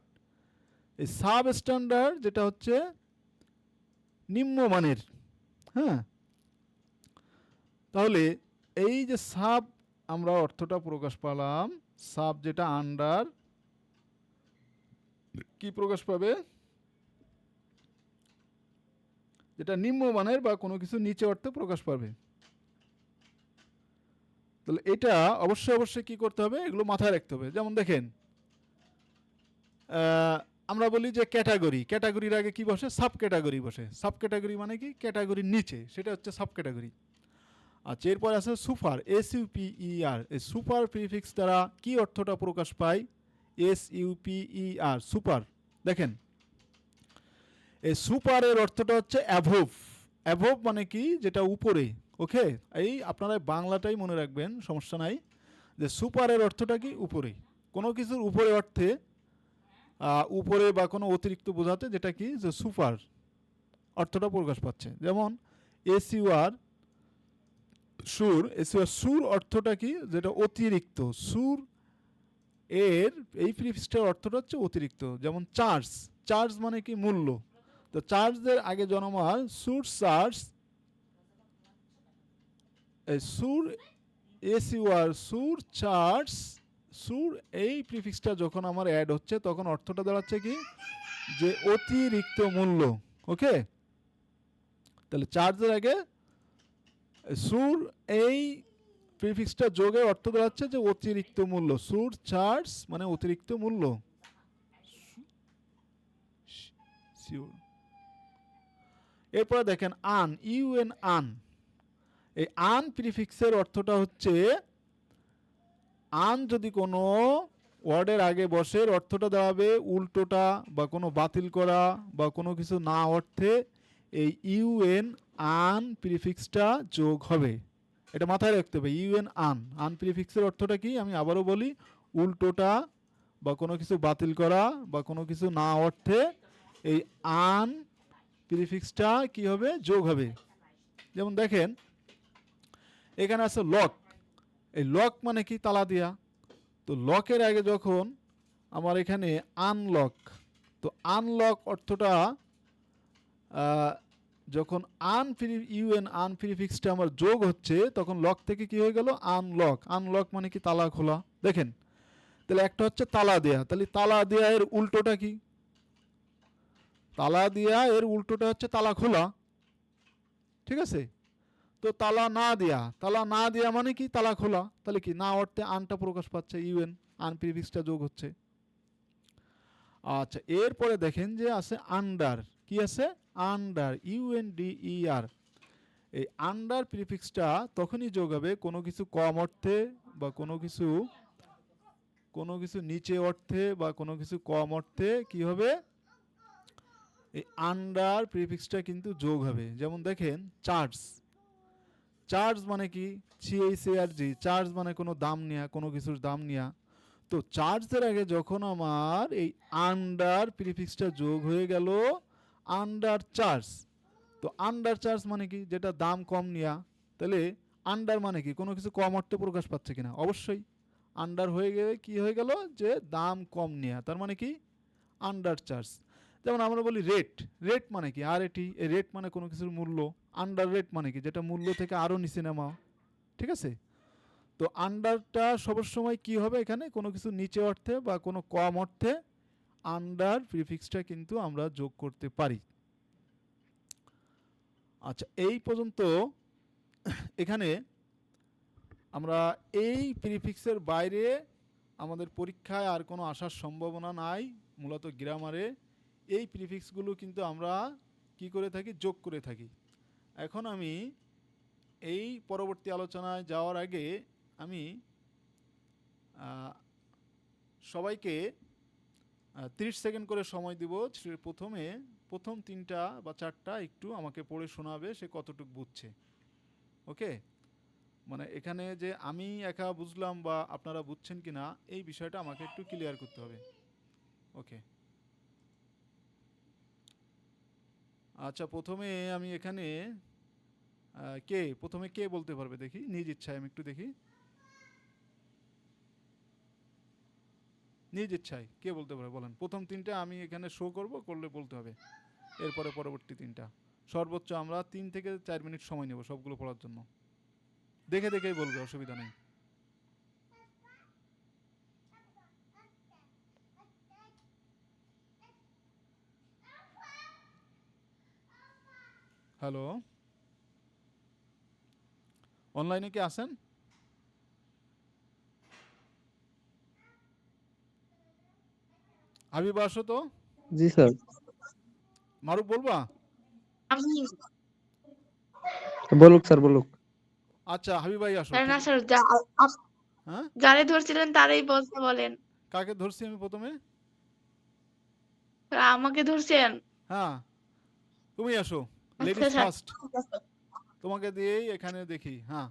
B: এই সাব স্ট্যান্ডার্ড যেটা হচ্ছে নিম্নমানের। হ্যাঁ, তাহলে এই যে সাব আমরা অর্থটা প্রকাশ পেলাম, সাব যেটা আন্ডার কি প্রকাশ পাবে? যেটা নিম্নমানের বা কোনো কিছু নিচে অর্থে প্রকাশ পাবে। তাহলে এটা অবশ্যই কি করতে হবে? এগুলো মাথায় রাখতে হবে। যেমন দেখেন আমরা বলি যে ক্যাটাগরির আগে কি বসে? সাব ক্যাটাগরি বসে। সাব ক্যাটাগরি মানে কি? ক্যাটাগরির নিচে, সেটা হচ্ছে সাব ক্যাটাগরি। আচ্ছা, এরপর আছে সুপার, SUPER। এই সুপার প্রিফিক্স দ্বারা কি অর্থটা প্রকাশ পায়? SUPER, super. দেখেন এই সুপারের অর্থটা হচ্ছে অ্যাভোভ মানে কি? যেটা উপরে। ওকে, এই আপনারা বাংলাটাই মনে রাখবেন, সমস্যা নাই। যে সুপারের অর্থটা কি? উপরে, কোনো কিছুর উপরে অর্থে, উপরে বা কোনো অতিরিক্ত বোঝাতে যেটা কি? যে সুপার অর্থটা প্রকাশ পাচ্ছে। যেমন SUR সুর অর্থটা কি? যেটা অতিরিক্ত। সুর এর এই প্রিফিক্সটার অর্থটা হচ্ছে অতিরিক্ত। যেমন চার্জ মানে কি? মূল্য। তো চার্জের আগে জন্মার সুর এই প্রিফিক্সটা যখন আমার অ্যাড হচ্ছে তখন অর্থটা দাঁড়াচ্ছে কি? যে অতিরিক্ত মূল্য। ওকে, তাহলে চার্জের আগে সুর এই প্রিফিক্সটা যোগে অর্থ দাঁড়াচ্ছে যে অতিরিক্ত মূল্য। চার্জ মানে অতিরিক্ত মূল্য। এরপরে দেখেন আন এই আন প্রিফিক্সের অর্থটা হচ্ছে আন যদি কোনো ওয়ার্ডের আগে বসে অর্থটা দাঁড়াবে উল্টোটা বা কোনো বাতিল করা বা কোনো কিছু না অর্থে এই আন প্রিফিক্সটা যোগ হবে। এটা মাথায় রাখতে হবে। আন প্রিফিক্সের অর্থটা কি? আমি আবারও বলি, উল্টোটা বা কোনো কিছু বাতিল করা বা কোনো কিছু না অর্থে এই আন প্রিফিক্সটা কি হবে? যোগ হবে। যেমন দেখেন এখানে আছে লক। এই লক মানে কি? তালা দিয়া। তো লকের আগে যখন আমার এখানে আনলক। তো আনলক অর্থটা যখন ইউএন আন প্রিফিক্সটা আমার যোগ হচ্ছে তখন লক থেকে কি হয়ে গেল আনলক। আনলক মানে কি তালা খোলা। দেখেন তাহলে একটা হচ্ছে তালা দেয়া, তাহলে তালা দেয়া এর উল্টোটা কি? তালা দেয়া এর উল্টোটা হচ্ছে তালা খোলা, ঠিক আছে? তো তালা না দেয়া মানে কি তালা খোলা, তাহলে কি না অর্থে আনটা প্রকাশ পাচ্ছে, ইউএন আন প্রিফিক্সটা যোগ হচ্ছে। আচ্ছা এরপরে দেখেন যে আছে আন্ডার, কি আছে আন্ডার, ইউএনডিইআর। এই আন্ডার প্রিফিক্সটা তখনই যোগ হবে কোনো কিছু কম অর্থে বা কোনো কিছু নিচে অর্থে বা কোনো কিছু কম অর্থে কি হবে, এই আন্ডার প্রিফিক্সটা কিন্তু যোগ হবে। যেমন দেখেন চার্জ, চার্জ মানে কি সিএইচএআরজি, চার্জ মানে কোনো দাম নেয়া, কোনো কিছুর দাম নেয়া। তো চার্জের আগে যখন আমার এই আন্ডার প্রিফিক্সটা যোগ হয়ে গেল আন্ডার চার্জ, তো আন্ডার চার্জ মানে কি যেটা দাম কম নেয়া। তাহলে আন্ডার মানে কি কোনো কিছু কম অর্থে প্রকাশ পাচ্ছে কিনা, অবশ্যই আন্ডার হয়ে গেলে কি হয়ে গেল যে দাম কম নেয়া, তার মানে কি আন্ডার চার্জ। যেমন আমরা বলি রেট, রেট মানে কি আর এটি রেট মানে কোনো কিছুর মূল্য, আন্ডার রেট মানে কি যেটা মূল্য থেকে আরও নিচে নামাও, ঠিক আছে? তো আন্ডারটা সবসময় কি হবে এখানে কোনো কিছু নিচে অর্থে বা কোনো কম অর্থে আন্ডার প্রিফিক্সটা কিন্তু আমরা যোগ করতে পারি। আচ্ছা এই পর্যন্ত এখানে আমরা এই প্রিফিক্সের বাইরে আমাদের পরীক্ষায় আর কোনো আসার সম্ভাবনা নাই। মূলত গ্রামারে এই প্রিফিক্সগুলো কিন্তু আমরা কি করে থাকি, যোগ করে থাকি। এখন আমি এই পরবর্তী আলোচনায় যাওয়ার আগে আমি সবাইকে 30 সেকেন্ড করে সময় দিব। প্রথম 3টা বা 4টা একটু আমাকে পড়ে শোনাবে সে কতটুকু বুঝছে। ওকে, মানে এখানে যে আমি একা বুঝলাম বা আপনারা বুঝছেন কিনা এই বিষয়টা আমাকে একটু ক্লিয়ার করতে হবে। ওকে, আচ্ছা প্রথমে আমি এখানে প্রথমে কে বলতে পারবে দেখি, নিজ ইচ্ছায় আমি একটু দেখি, নিজ ইচ্ছায় কে বলতে পারবে বলেন। প্রথম 3টা আমি এখানে শো করলে বলতে হবে, এরপরে পরবর্তী 3টা। সর্বোচ্চ আমরা 3 থেকে 4 মিনিট সময় নেব সবগুলো পড়ার জন্য। দেখে দেখেই বলবে, অসুবিধা নেই। হ্যালো, অনলাইনে কি আছেন? হাবিব আসো তো।
D: জি স্যার।
B: মারুফ বলবা?
C: আমি
D: বলুক স্যার বলুক।
B: আচ্ছা হাবিব ভাই আসো।
C: স্যার না
B: ঠিক,
C: স্যার
B: হ্যাঁ
C: যারে ধরছিলেন তারাই বলতে বলেন।
B: কাকে ধরছি আমি প্রথমে?
C: স্যার, আমাকে ধরছেন?
B: হ্যাঁ তুমি আসো,
C: আচ্ছা
B: লেডিস
C: স্যার।
B: ফার্স্ট, তোমাকে দিয়েই এখানে দেখি, হ্যাঁ,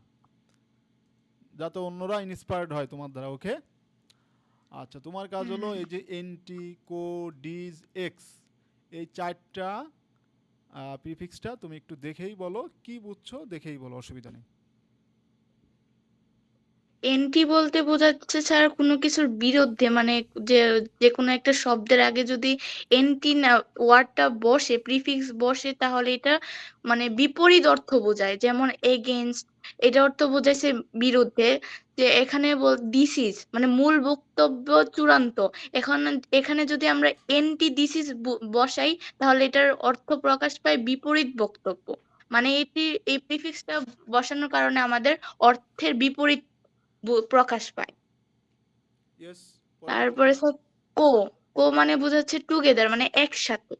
B: যাতে অন্যরা ইন্সপায়ার্ড হয় তোমার দ্বারা। ওকে, আচ্ছা তোমার কাজ হলো এই যে এনটি, কো, ডিজ, এক্স, এই 4টা প্রিফিক্সটা তুমি একটু দেখেই বলো, কি বুঝছো দেখেই বলো, অসুবিধা নেই।
C: এন্টি বলতে বোঝাচ্ছে স্যার কোনো কিছুর বিরুদ্ধে, মানে যে যে কোনো একটা শব্দের আগে যদি এন্টি না ওয়ার্ডটা বসে, প্রিফিক্স বসে, তাহলে এটা মানে বিপরীত অর্থ বোঝায়। যেমন এগেইনস্ট, এটা অর্থ বোঝাইছে বিরুদ্ধে। যে এখানে দিস মানে মূল বক্তব্য চূড়ান্ত। এখন এখানে যদি আমরা এন্টি দিস বসাই তাহলে এটার অর্থ প্রকাশ পায় বিপরীত বক্তব্য। মানে এই প্রিফিক্সটা বসানোর কারণে আমাদের অর্থের বিপরীত প্রকাশ পায়।
B: ইয়েস,
C: তারপরে স্যার কো, কো মানে বোঝাচ্ছে টুগেদার, মানে একসাথে।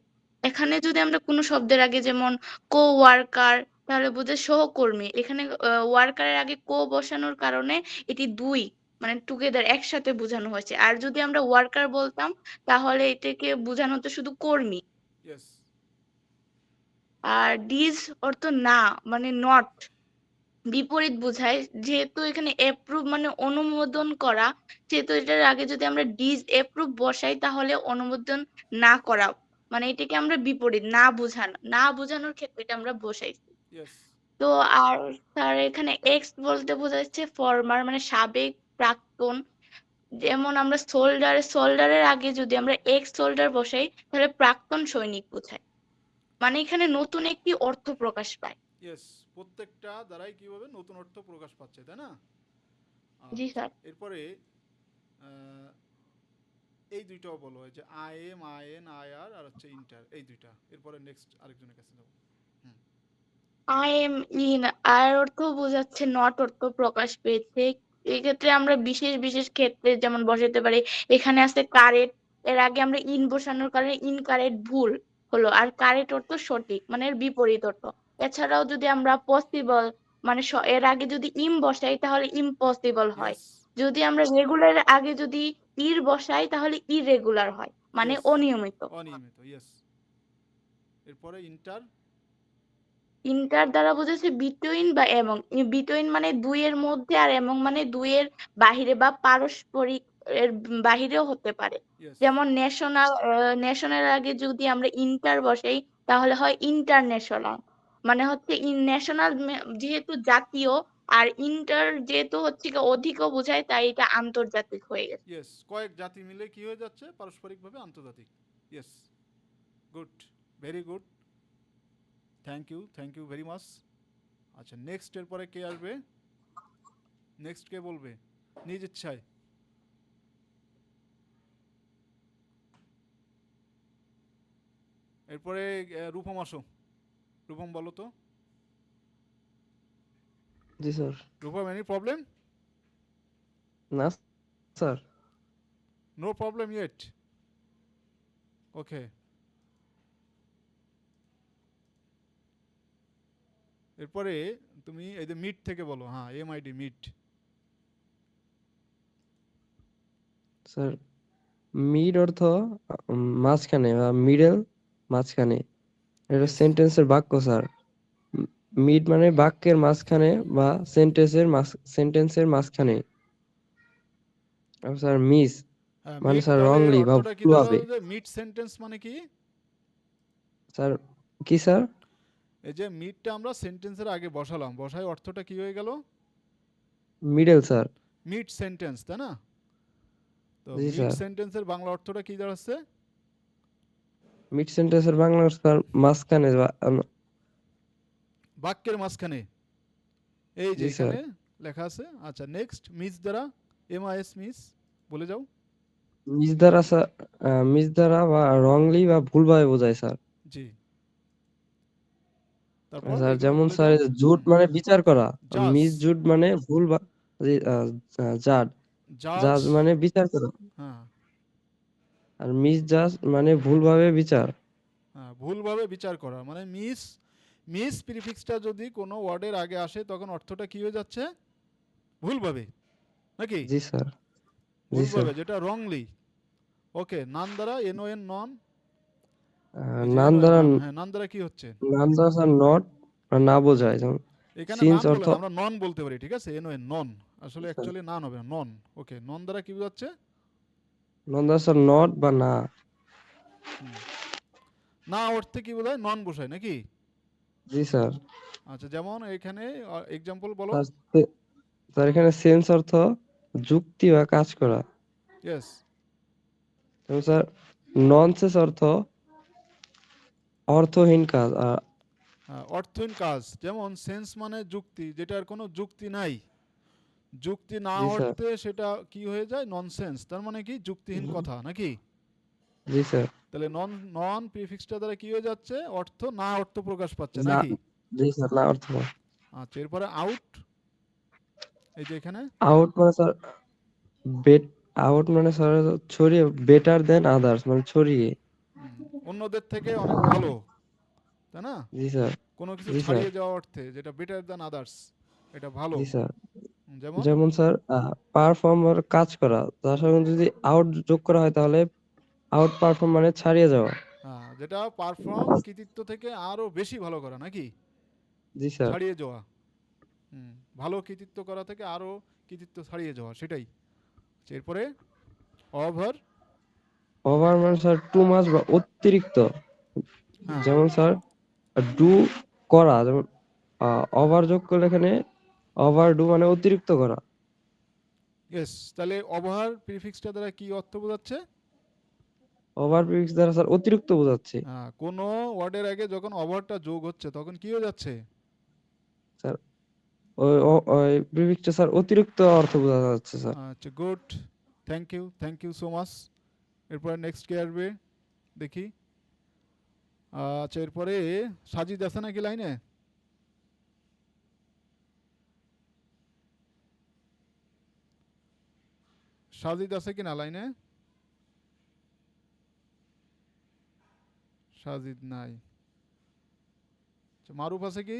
C: এখানে যদি আমরা কোনো শব্দের আগে যেমন কো ওয়ার্কার, তাহলে বোঝায় সহকর্মী। এখানে ওয়ার্কারের আগে কো বসানোর কারণে এটি দুই, মানে টুগেদার একসাথে বোঝানো হয়েছে। আর যদি আমরা ওয়ার্কার বলতাম তাহলে এটাকে বোঝানো হতো শুধু কর্মী।
B: ইয়েস,
C: আর ডিজ অর্থ না, মানে নট, বিপরীত বোঝায়। যেহেতু এখানে অ্যাপ্রুভ মানে অনুমোদন করা, সেহেতু এটার আগে যদি আমরা ডিজ অ্যাপ্রুভ বসাই তাহলে অনুমোদন না করা, মানে এটাকে আমরা বিপরীত না বোঝানোর ক্ষেত্রে এটা আমরা বসাইছি।
B: ইয়েস,
C: তো আর স্যার এখানে এক্স বলতে বোঝাচ্ছে ফরমার, মানে সাবেক, প্রাক্তন। যেমন আমরা সোল্ডারের আগে যদি আমরা এক্স সোল্ডার বসাই তাহলে প্রাক্তন সৈনিক বোঝায়, মানে এখানে নতুন একটি অর্থ প্রকাশ পায়।
B: ইয়েস, প্রত্যেকটা দ্বারাই কি হবে, নতুন অর্থ প্রকাশ পাচ্ছে, তাই না?
C: জি
B: আচ্ছা,
C: স্যার।
B: এরপরে আহ, এই দুইটাও বলো, এই যে I M, I N, I R, আর হচ্ছে ইন্টার, এই দুইটা। এরপরে নেক্সট আরেকজনের কাছে যাবো। হুম।
C: আই এম ইন, আর অর্থ বোঝাচ্ছে নট অর্থ প্রকাশ পেয়েছে। এক্ষেত্রে আমরা বিশেষ বিশেষ ক্ষেত্রে যেমন বসাতে পারি, এখানে আছে কারেক্ট, এর আগে আমরা ইন বসানোর কারণে ইনকারেক্ট ভুল হলো, আর কারেক্ট অর্থ সঠিক, মানে এর বিপরীত অর্থ। এছাড়াও যদি আমরা পসিবল, মানে এর আগে যদি ইম বসাই তাহলে ইম্পসিবল হয়।
B: ইয়েস,
C: যদি আমরা রেগুলার আগে যদি ইর বসাই তাহলে ইরেগুলার হয়, মানে
B: ইয়েস,
C: অনিয়মিত।
B: অনিয়মিত, ইয়েস। এরপরে ইন্টার।
C: ইন্টার দ্বারা বোঝাচ্ছে বিটুইন বা এবং। বিটুইন মানে দুইয়ের মধ্যে, আর এবং মানে দুইয়ের বাহিরে বা পারস্পরিক এর বাহিরেও হতে পারে।
B: ইয়েস,
C: যেমন ন্যাশনাল আগে যদি আমরা ইন্টার বসাই তাহলে হয় ইন্টারন্যাশনাল, মানে হচ্ছে ন্যাশনাল যেহেতু জাতীয়, আর ইন্টার যেহেতু হচ্ছে কি অধিকও বোঝায়, তাই এটা আন্তর্জাতিক হয়ে গেছে।
B: ইয়েস, কয়েক জাতি মিলে কি হয়ে যাচ্ছে, পারস্পরিকভাবে আন্তর্জাতিক। Yes, good, very good, thank you very much. আচ্ছা, নেক্সট এর পরে কে আসবে? নেক্সট কে বলবে নিজ ইচ্ছায়? এরপরে রূপম আসো। রূপম বলো তো।
D: জি স্যার।
B: Rupam, any problem?
D: না sir.
B: No problem yet. Okay, এরপরে তুমি এই যে মিড থেকে বলো। হ্যাঁ, এমআইডি, মিড।
D: স্যার, মিড অর্থ মাঝখানে বা মিডল, মাঝখানে। এটা
B: ইয়েস,
D: সেন্টেন্সের বাক্য স্যার। মিড মানে বাক্যের মাঝখানে বা সেন্টেন্সের মাঝখানে। আর স্যার মিস
B: হ্যাঁ
D: মানে
B: মিড,
D: স্যার
B: তাহলে এর
D: রংলি বা
B: অর্থটা কি দাঁড়ালো
D: ভুলভাবে।
B: যে মিড সেন্টেন্স মানে কি?
D: স্যার কি স্যার?
B: এই যে মিডটা আমরা সেন্টেন্সের আগে বসালাম, বসায় অর্থটা কি হয়ে গেল?
D: Middle sir.
B: মিড সেন্টেন্স, তাই না? তো
D: জি
B: মিড
D: স্যার।
B: সেন্টেন্সের বাংলা অর্থটা কি দাঁড়াচ্ছে?
D: মিড সেন্টেন্সের বাংলা অর্থ স্যার মাঝখানে বা
B: বাক্যের মাঝখানে, এই যে
D: জি স্যার।
B: এখানে লেখা আছে। আচ্ছা, নেক্সট মিস দ্বারা, এমআইএস, মিস বলে যাও।
D: মিস দ্বারা স্যার, মিস দ্বারা বা রংলি বা ভুলভাবে বোঝায় স্যার।
B: জি, তারপর
D: স্যার
B: এগুলো
D: যেমন
B: বলে
D: স্যার
B: যাও।
D: এই যে জুট মানে বিচার করা।
B: জাজ,
D: মিস জুট মানে ভুল বা জাজ,
B: জাজ,
D: জাজ মানে বিচার করা।
B: হ্যাঁ,
D: আর মিস জাজ মানে ভুলভাবে বিচার।
B: হ্যাঁ, ভুলভাবে বিচার করা, মানে মিস, মিস প্রিফিক্সটা যদি কোনো ওয়ার্ডের আগে আসে তখন অর্থটা কি হয়ে যাচ্ছে? ভুলভাবে, নাকি?
D: জি স্যার। জি স্যার।
B: ভুলভাবে, যেটা রংলি। ওকে, নান দ্বারা, এনও এন, নন। এই যে
D: নান
B: এনও এন,
D: দ্বারা,
B: নন, হ্যাঁ, নান দ্বারা কি হচ্ছে?
D: নান দ্বারা স্যার নট না বোঝায়, যেমন
B: এখানে
D: সিন্স
B: নান বলে
D: অর্থ।
B: না, আমরা নন বলতে পারি, ঠিক আছে? এনও এন, নন, আসলে অ্যাকচুয়ালি নান হবে না, নন। ওকে, নন দ্বারা কি বোঝাচ্ছে?
D: নন দ্বারা স্যার নট বা না।
B: হুম, না অর্থে কি বোঝায়? নন বসায়, নাকি?
D: জি স্যার।
B: আচ্ছা, যেমন এখানে এক্সাম্পল বলো।
D: স্যার স্যার এখানে সেন্স অর্থ যুক্তি বা কাজ করা।
B: ইয়েস,
D: এবং স্যার ননসেন্স অর্থ অর্থহীন কাজ। আর
B: অর্থহীন কাজ, যেমন সেন্স মানে যুক্তি, যেটার কোনো যুক্তি নাই, যুক্তি না
D: জি স্যার।
B: অর্থে সেটা কি হয়ে যায়? ননসেন্স, তার মানে কি? যুক্তিহীন কথা, নাকি?
D: জি স্যার।
B: তাহলে নন, নন প্রিফিক্সটা দ্বারা কি হয়ে যাচ্ছে? অর্থ না অর্থ প্রকাশ পাচ্ছে,
D: না।
B: নাকি?
D: জি স্যার, না অর্থ না।
B: আচ্ছা, এরপরে আউট, এই যে এখানে
D: আউট মানে স্যার বেট, আউট মানে স্যার ছড়িয়ে, বেটার দেন আদার্স মানে ছড়িয়ে।
B: হুম, অন্যদের থেকে অনেক ভালো, তাই না?
D: জি স্যার।
B: কোনো কিছু
D: জি স্যার।
B: ছাড়িয়ে যাওয়া অর্থে, যেটা বেটার দ্যান আদার্স, এটা ভালো।
D: জি স্যার।
B: যেমন
D: যেমন স্যার পারফর্ম কাজ করা, তার সঙ্গে যদি আউট যোগ করা হয় তাহলে আউট পারফর্ম মানে ছাড়িয়ে যাওয়া।
B: হ্যাঁ, যেটা পারফর্ম, কৃতিত্ব থেকে আরো বেশি ভালো করা, নাকি?
D: জি স্যার।
B: ছাড়িয়ে যাওয়া। হুম, ভালো কৃতিত্ব করা থেকে আরো কৃতিত্ব ছাড়িয়ে যাওয়া, সেটাই। আচ্ছা, এরপরে ওভার।
D: ওভার মানে স্যার টু মাচ বা অতিরিক্ত।
B: হ্যাঁ,
D: যেমন স্যার ডু করা, যেমন ওভার যোগ করলে এখানে ওভার ডু মানে অতিরিক্ত করা।
B: ইয়েস, তাহলে ওভার প্রিফিক্সটা দ্বারা কি অর্থ বোঝাচ্ছে?
D: ওভার প্রিফিক্স দ্বারা স্যার অতিরিক্ত বোঝাচ্ছে
B: কোনো ওয়ার্ডের আগে যখন ওভারটা যোগ হচ্ছে তখন কি হয়ে যাচ্ছে?
D: স্যার। ওই প্রিফিক্সটা স্যার অতিরিক্ত অর্থ বোঝা যাচ্ছে স্যার।
B: আচ্ছা, good, thank you so much. এরপরে নেক্সট কে আসবে দেখি। আচ্ছা, এরপরে সাজিদ আছে নাকি লাইনে? সাজিদ আছে কিনা লাইনে? সাজিদ নাই। আচ্ছা, মারুফ আছে কি?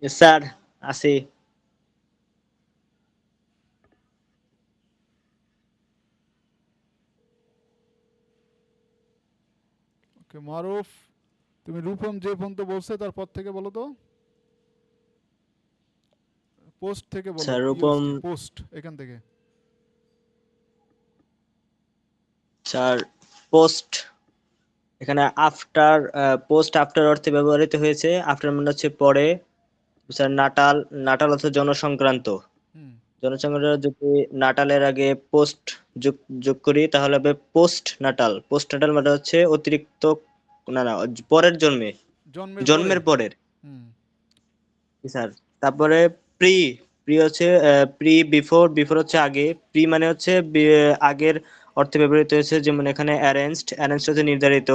A: Yes, স্যার আছি।
B: ওকে মারুফ, তুমি রূপম যে পর্যন্ত বলছে তারপর থেকে বলো তো, পোস্ট থেকে বলো,
A: স্যার রূপম
B: পোস্ট এখান থেকে।
A: স্যার পোস্ট এখানে আফটার, পোস্ট আফটার অর্থে ব্যবহৃত হয়েছে। আফটার মানে হচ্ছে পরে। স্যার নাটাল, নাটাল অর্থ জনসংক্রান্ত।
B: হুম,
A: জনসংক্রান্ত যদি নাটালের আগে পোস্ট যোগ যোগ করি তাহলে হবে পোস্ট নাটাল। পোস্ট নাটাল মানে হচ্ছে অতিরিক্ত, না না, পরের জন্মে,
B: জন্মের পরে।
A: জন্মের পরের।
B: হুম,
A: জি স্যার। তারপরে প্রি, প্রি হচ্ছে প্রি বিফোর, বিফোর হচ্ছে আগে, প্রি মানে হচ্ছে আগের অর্থে ব্যবহৃত হয়েছে। যেমন এখানে অ্যারেঞ্জড, অ্যারেঞ্জড হচ্ছে নির্ধারিত।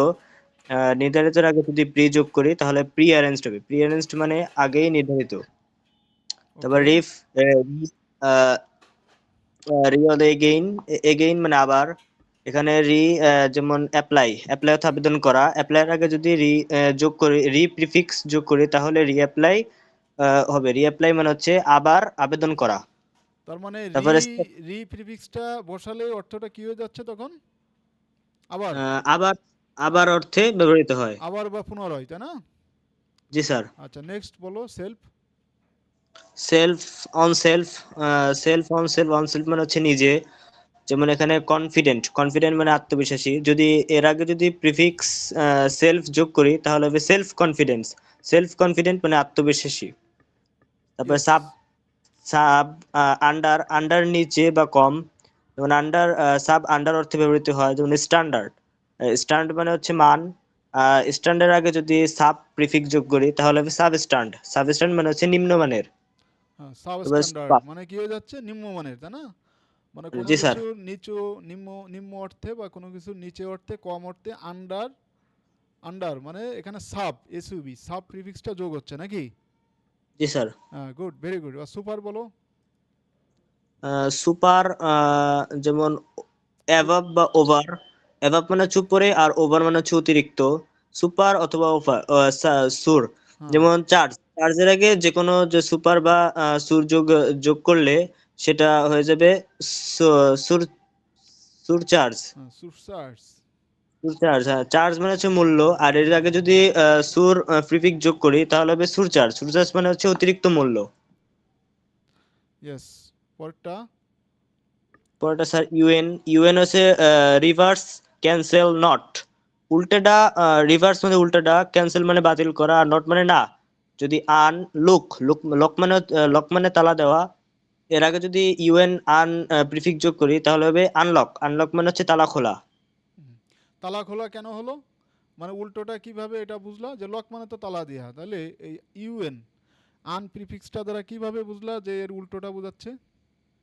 A: নির্ধারিতের আগে যদি প্রি যোগ করি তাহলে প্রি অ্যারেঞ্জড হবে। প্রি অ্যারেঞ্জড মানে আগেই নির্ধারিত। তারপর
B: ওকে,
A: রিফ, রি হলো এগেইন, এগেইন মানে আবার। এখানে রি যেমন অ্যাপ্লাই, অ্যাপ্লাই অর্থ আবেদন করা। অ্যাপ্লাইয়ের আগে যদি রি যোগ করি, রি প্রিফিক্স যোগ করি তাহলে রিঅ্যাপ্লাই হবে। রিঅ্যাপ্লাই মানে হচ্ছে আবার আবেদন করা।
B: তার মানে
A: তারপরে
B: রি প্রিফিক্সটা বসালে অর্থটা কি হয়ে যাচ্ছে তখন? আবার,
A: আবার, আবার অর্থে ব্যবহৃত হয়।
B: আবার বা পুনরায়, তাই না?
A: জি স্যার।
B: আচ্ছা, নেক্সট বলো self.
A: Self, on self, self on self, on self মানে হচ্ছে নিজে। যেমন এখানে কনফিডেন্ট, কনফিডেন্ট মানে আত্মবিশ্বাসী। যদি এর আগে যদি প্রিফিক্স সেলফ যোগ করি তাহলে হবে সেলফ কনফিডেন্স। সেলফ কনফিডেন্ট মানে আত্মবিশ্বাসী। তারপরে
B: yes,
A: sub, sub under, under নিচে বা কম। যেমন আন্ডার, সাব আন্ডার অর্থে ব্যবহৃত হয়। যেমন স্ট্যান্ডার্ড, স্ট্যান্ড মানে হচ্ছে মান। স্ট্যান্ডের আগে যদি সাব প্রিফিক্স যোগ করি তাহলে হবে সাব স্ট্যান্ড। সাব স্ট্যান্ড মানে হচ্ছে নিম্নমানের।
B: হ্যাঁ, সাব
A: তারপরে
B: স্ট্যান্ডার্ড মানে কি হয়ে যাচ্ছে? নিম্নমানের, তাই না? মানে কোনো
A: জি স্যার।
B: কিছুর নিচু, নিম্ন, নিম্ন অর্থে বা কোনো কিছুর নিচে অর্থে, কম অর্থে আন্ডার। আন্ডার মানে এখানে সাব, এসইউবি, সাব প্রিফিক্সটা যোগ হচ্ছে নাকি?
A: জি স্যার।
B: হ্যাঁ, গুড, ভেরি গুড। আর সুপার বলো।
A: সুপার, যেমন
B: সু-
A: অ্যাভাব বা ওভার। অ্যাভাব মানে হচ্ছে উপরে আর ওভার মানে হচ্ছে অতিরিক্ত। সুপার অথবা ওভার, সুর।
B: হ্যাঁ,
A: যেমন চার্জ, চার্জের আগে যে কোনো যে সুপার বা সুর যোগ যোগ করলে সেটা হয়ে যাবে সুর, সুর চার্জ।
B: হ্যাঁ, সুরচার্জ।
A: সুর চার্জ, হ্যাঁ। চার্জ মানে হচ্ছে মূল্য, আর এর আগে যদি সুর প্রিফিক্স যোগ করি তাহলে হবে সুর চার্জ। সুর চার্জ মানে হচ্ছে অতিরিক্ত মূল্য।
B: ইয়েস, পরেরটা।
A: পরেরটা স্যার ইউএন। ইউএন হচ্ছে রিভার্স ক্যান্সেল নট। উল্টেটা, রিভার্স মানে উল্টাটা, ক্যান্সেল মানে বাতিল করা, আর নট মানে না। যদি আন, লুক, লুক, লক মানে তালা দেওয়া। এর আগে যদি ইউএন আন প্রিফিক্স যোগ করি তাহলে হবে আনলক। আনলক মানে হচ্ছে তালা খোলা।
B: হুম, তালা খোলা কেন হলো? মানে উল্টোটা কিভাবে এটা বুঝলা যে লক মানে তো তালা দেয়া, তাহলে এই ইউএন আন প্রিফিক্সটা দ্বারা কিভাবে বুঝলা যে এর উল্টোটা বোঝাচ্ছে?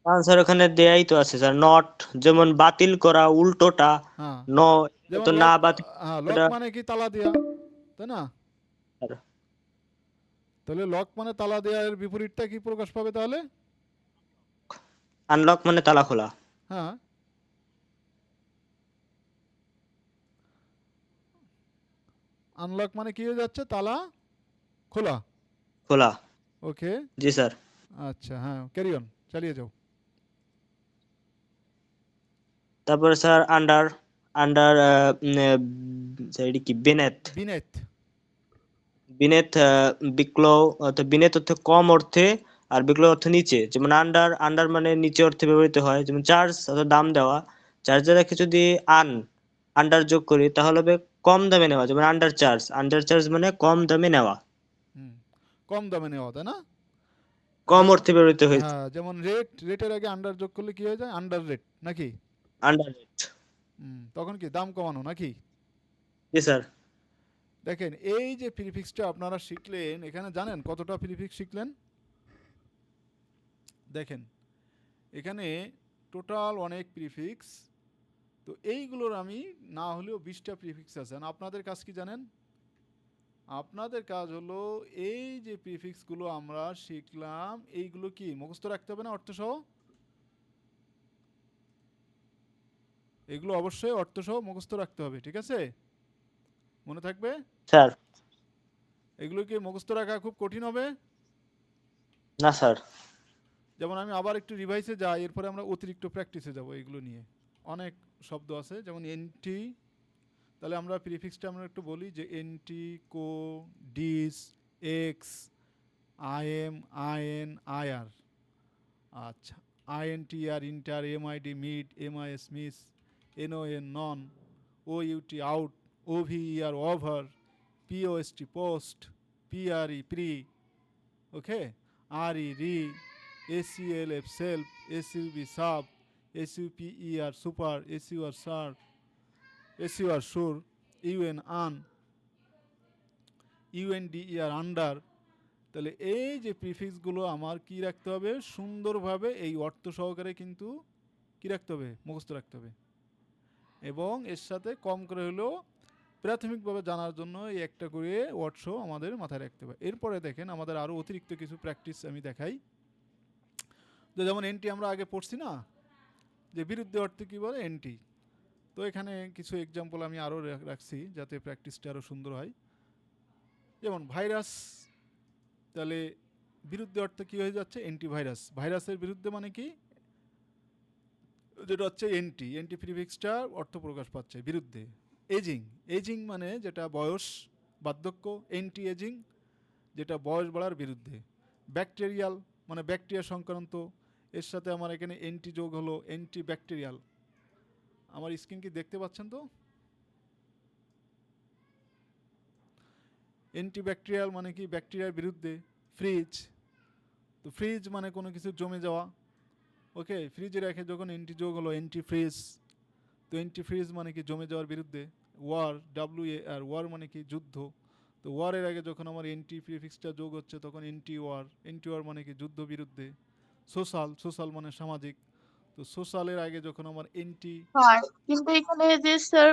A: আনসার ওখানে দেয়াই তো আছে স্যার, নট। যেমন বাতিল করা উল্টোটা
B: হ্যাঁ,
A: ন,
B: যেমন
A: তো না
B: লক।
A: বাতিল
B: হ্যাঁ, লক
A: এটা।
B: মানে কি তালা দেয়া, তাই না? তাহলে লক মানে তালা দেয়া, এর বিপরীতটা কি প্রকাশ পাবে তাহলে?
A: আনলক মানে তালা খোলা।
B: হ্যাঁ, আনলক মানে কি হয়ে যাচ্ছে? তালা খোলা।
A: খোলা।
B: ওকে,
A: জি স্যার।
B: আচ্ছা, হ্যাঁ, ক্যারি অন, চালিয়ে যাও।
A: তারপরে স্যার আন্ডার, আন্ডার, এটি কি বেনেথ।
B: বিনেথ।
A: বিনেথ, বিক্ল অর্থাৎ বিনেথ অর্থ কম অর্থে, আর বিক্ল অর্থ নিচে। যেমন আন্ডার, আন্ডার মানে নিচে অর্থে ব্যবহৃত হয়। যেমন চার্জ অর্থাৎ দাম দেওয়া। চার্জের রেখে যদি আন, আন্ডার যোগ করি তাহলে হবে কম দামে নেওয়া। যেমন আন্ডার চার্জ, আন্ডার চার্জ মানে কম দামে নেওয়া।
B: হুম, কম দামে নেওয়া, তাই না?
A: কম অর্থে ব্যবহৃত হয়েছে।
B: হ্যাঁ, যেমন রেট, রেটের আগে আন্ডার যোগ করলে কি হয়ে যায়? আন্ডার রেট নাকি?
A: Under rate.
B: তখন কি দাম কমানো নাকি?
A: জি স্যার।
B: দেখেন এই যে প্রিফিক্সটা আপনারা শিখলেন, এখানে জানেন কতটা প্রিফিক্স শিখলেন? দেখেন এখানে টোটাল অনেক প্রিফিক্স, তো এইগুলোর আমি না হলেও 20টা প্রিফিক্স আছে। আর আপনাদের কাজ কি জানেন? আপনাদের কাজ হলো এই যে প্রিফিক্সগুলো আমরা শিখলাম এইগুলো কি মুখস্থ রাখতে হবে না অর্থসহ? এগুলো অবশ্যই অর্থসহ মুখস্থ রাখতে হবে, ঠিক আছে? মনে থাকবে?
A: স্যার।
B: এগুলো কি মুখস্থ রাখা খুব কঠিন হবে?
A: না স্যার।
B: যেমন আমি আবার একটু রিভাইসে যাই, এরপরে আমরা অতিরিক্ত প্র্যাকটিসে যাব এগুলো নিয়ে। অনেক শব্দ আছে যেমন এনটি, তাহলে আমরা প্রিফিক্সটা আমরা একটু বলি যে anti, co, dis, ex, IM, IN, IR. আচ্ছা, INTR inter, MID mid, MIS mis, NON non, OUT out, OVER over, POST post, PRE pre, okay, RE re, SELF self, SUB sub, SUPER super, SUR sur, SUR sur, UN un, UNDER under. তাহলে এই যে প্রিফিক্সগুলো আমার কি রাখতে হবে? সুন্দরভাবে এই অর্থ সহকারে কিন্তু কি রাখতে হবে? মুখস্থ রাখতে হবে। এবং এর সাথে কম করে হলেও প্রাথমিকভাবে জানার জন্য এই একটা করে ওয়ার্ডসহ আমাদের মাথায় রাখতে হবে। এরপরে দেখেন আমাদের আরও অতিরিক্ত কিছু প্র্যাকটিস আমি দেখাই। তো যেমন এনটি আমরা আগে পড়ছি না, যে বিরুদ্ধে অর্থে কী বলে? এনটি। তো এখানে কিছু এক্সাম্পল আমি আরও রাখছি যাতে প্র্যাকটিসটা আরও সুন্দর হয়। যেমন ভাইরাস, তাহলে বিরুদ্ধে অর্থে কী হয়ে যাচ্ছে? অ্যান্টিভাইরাস। ভাইরাসের বিরুদ্ধে মানে কি? যেটা হচ্ছে এন্টি, এন্টি প্রিফিক্সটা অর্থ প্রকাশ পাচ্ছে বিরুদ্ধে। এজিং, এজিং মানে যেটা বয়স, বার্ধক্য, এন্টি এজিং যেটা বয়স বাড়ার বিরুদ্ধে। ব্যাকটেরিয়াল মানে ব্যাকটেরিয়া সংক্রান্ত, এর সাথে আমার এখানে এন্টি যোগ হলো, এন্টি ব্যাকটেরিয়াল। আমার স্ক্রিন কি দেখতে পাচ্ছেন তো? এন্টি ব্যাকটেরিয়াল মানে কি? ব্যাকটেরিয়ার বিরুদ্ধে। ফ্রিজ, তো ফ্রিজ মানে কোনো কিছু জমে যাওয়া, ওকে, ফ্রিজে রেখে যখন এন্টি যোগ হলো, এন্টি ফ্রিজ, তো এন্টি ফ্রিজ মানে কি? জমে যাওয়ার বিরুদ্ধে। ওয়ার, WAR, ওয়ার মানে কি? যুদ্ধ, তো ওয়ারের আগে যখন আমার এন্টি প্রিফিক্সটা যোগ হচ্ছে তখন এন্টি ওয়ার, এন্টি ওয়ার মানে কি? যুদ্ধ বিরুদ্ধে। সোশ্যাল, সোশ্যাল মানে সামাজিক, তো সোশ্যালের আগে যখন আমার এন্টি।
C: হ্যাঁ, কিন্তু এখানে যে স্যার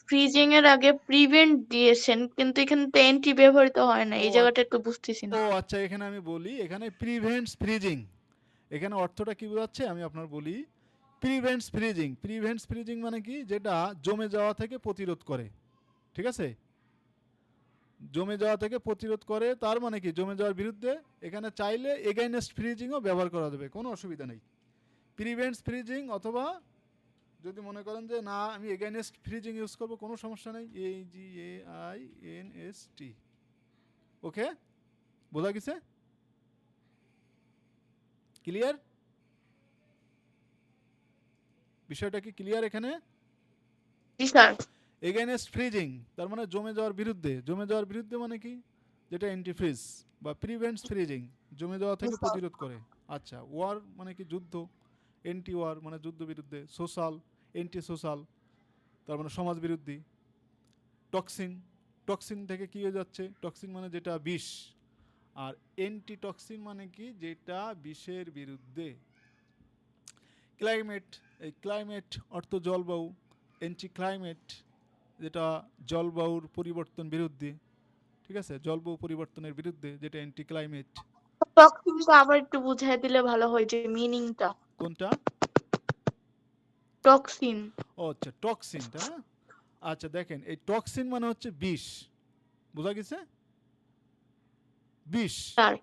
C: ফ্রিজিং এর আগে প্রিভেন্ট দিয়েছেন, কিন্তু এখানে তো এন্টি ব্যবহৃত হয় না,
B: ও
C: এই জায়গাটা একটু বুঝতেছি না।
B: ও আচ্ছা, এখানে আমি বলি, এখানে প্রিভেন্টস ফ্রিজিং, এখানে অর্থটা কি বোঝাচ্ছে আমি আপনার বলি। প্রিভেন্টস ফ্রিজিং, প্রিভেন্টস ফ্রিজিং মানে কি? যেটা জমে যাওয়া থেকে প্রতিরোধ করে, ঠিক আছে? জমে যাওয়া থেকে প্রতিরোধ করে, তার মানে কি? জমে যাওয়ার বিরুদ্ধে। এখানে চাইলে এগেইনস্ট ফ্রিজিংও ব্যবহার করা যাবে, কোনো অসুবিধা নেই। প্রিভেন্টস ফ্রিজিং, অথবা যদি মনে করেন যে না আমি এগেইনস্ট ফ্রিজিং ইউজ করবো, কোনো সমস্যা নেই, AGAINST, ওকে, বোঝা গেছে? ক্লিয়ার? বিষয়টা কি ক্লিয়ার এখানে?
C: জি স্যার।
B: এগেইনস্ট ফ্রিজিং তার মানে জমে যাওয়ার বিরুদ্ধে। জমে যাওয়ার বিরুদ্ধে মানে কি? যেটা অ্যান্টিফ্রিজ বা প্রিভেন্টস ফ্রিজিং, জমে যাওয়া থেকে প্রতিরোধ করে। আচ্ছা, ওয়ার মানে কি? যুদ্ধ, এন্টি ওয়ার মানে যুদ্ধ বিরুদ্ধে। সোশ্যাল, এন্টি সোশ্যাল, তার মানে সমাজ বিরোধী। টক্সিন, টক্সিন থেকে কী হয়ে যাচ্ছে? টক্সিন মানে যেটা বিষ, আর এন্টি টক্সিন মানে কি? যেটা বিষের বিরুদ্ধে। ক্লাইমেট, এই ক্লাইমেট অর্থ জলবায়ু, এন্টি ক্লাইমেট যেটা জলবায়ুর পরিবর্তন বিরুদ্ধে, ঠিক আছে? জলবায়ু পরিবর্তনের বিরুদ্ধে, যেটা অ্যান্টি ক্লাইমেট।
C: টক্সিনটা আবার একটু বুঝাই দিলে ভালো হয়, যে মিনিংটা।
B: কোনটা?
C: টক্সিন।
B: ও আচ্ছা, টক্সিনটা না? আচ্ছা দেখেন, এই টক্সিন মানে হচ্ছে বিষ, বোঝা গেছে? বিষ।
C: স্যার।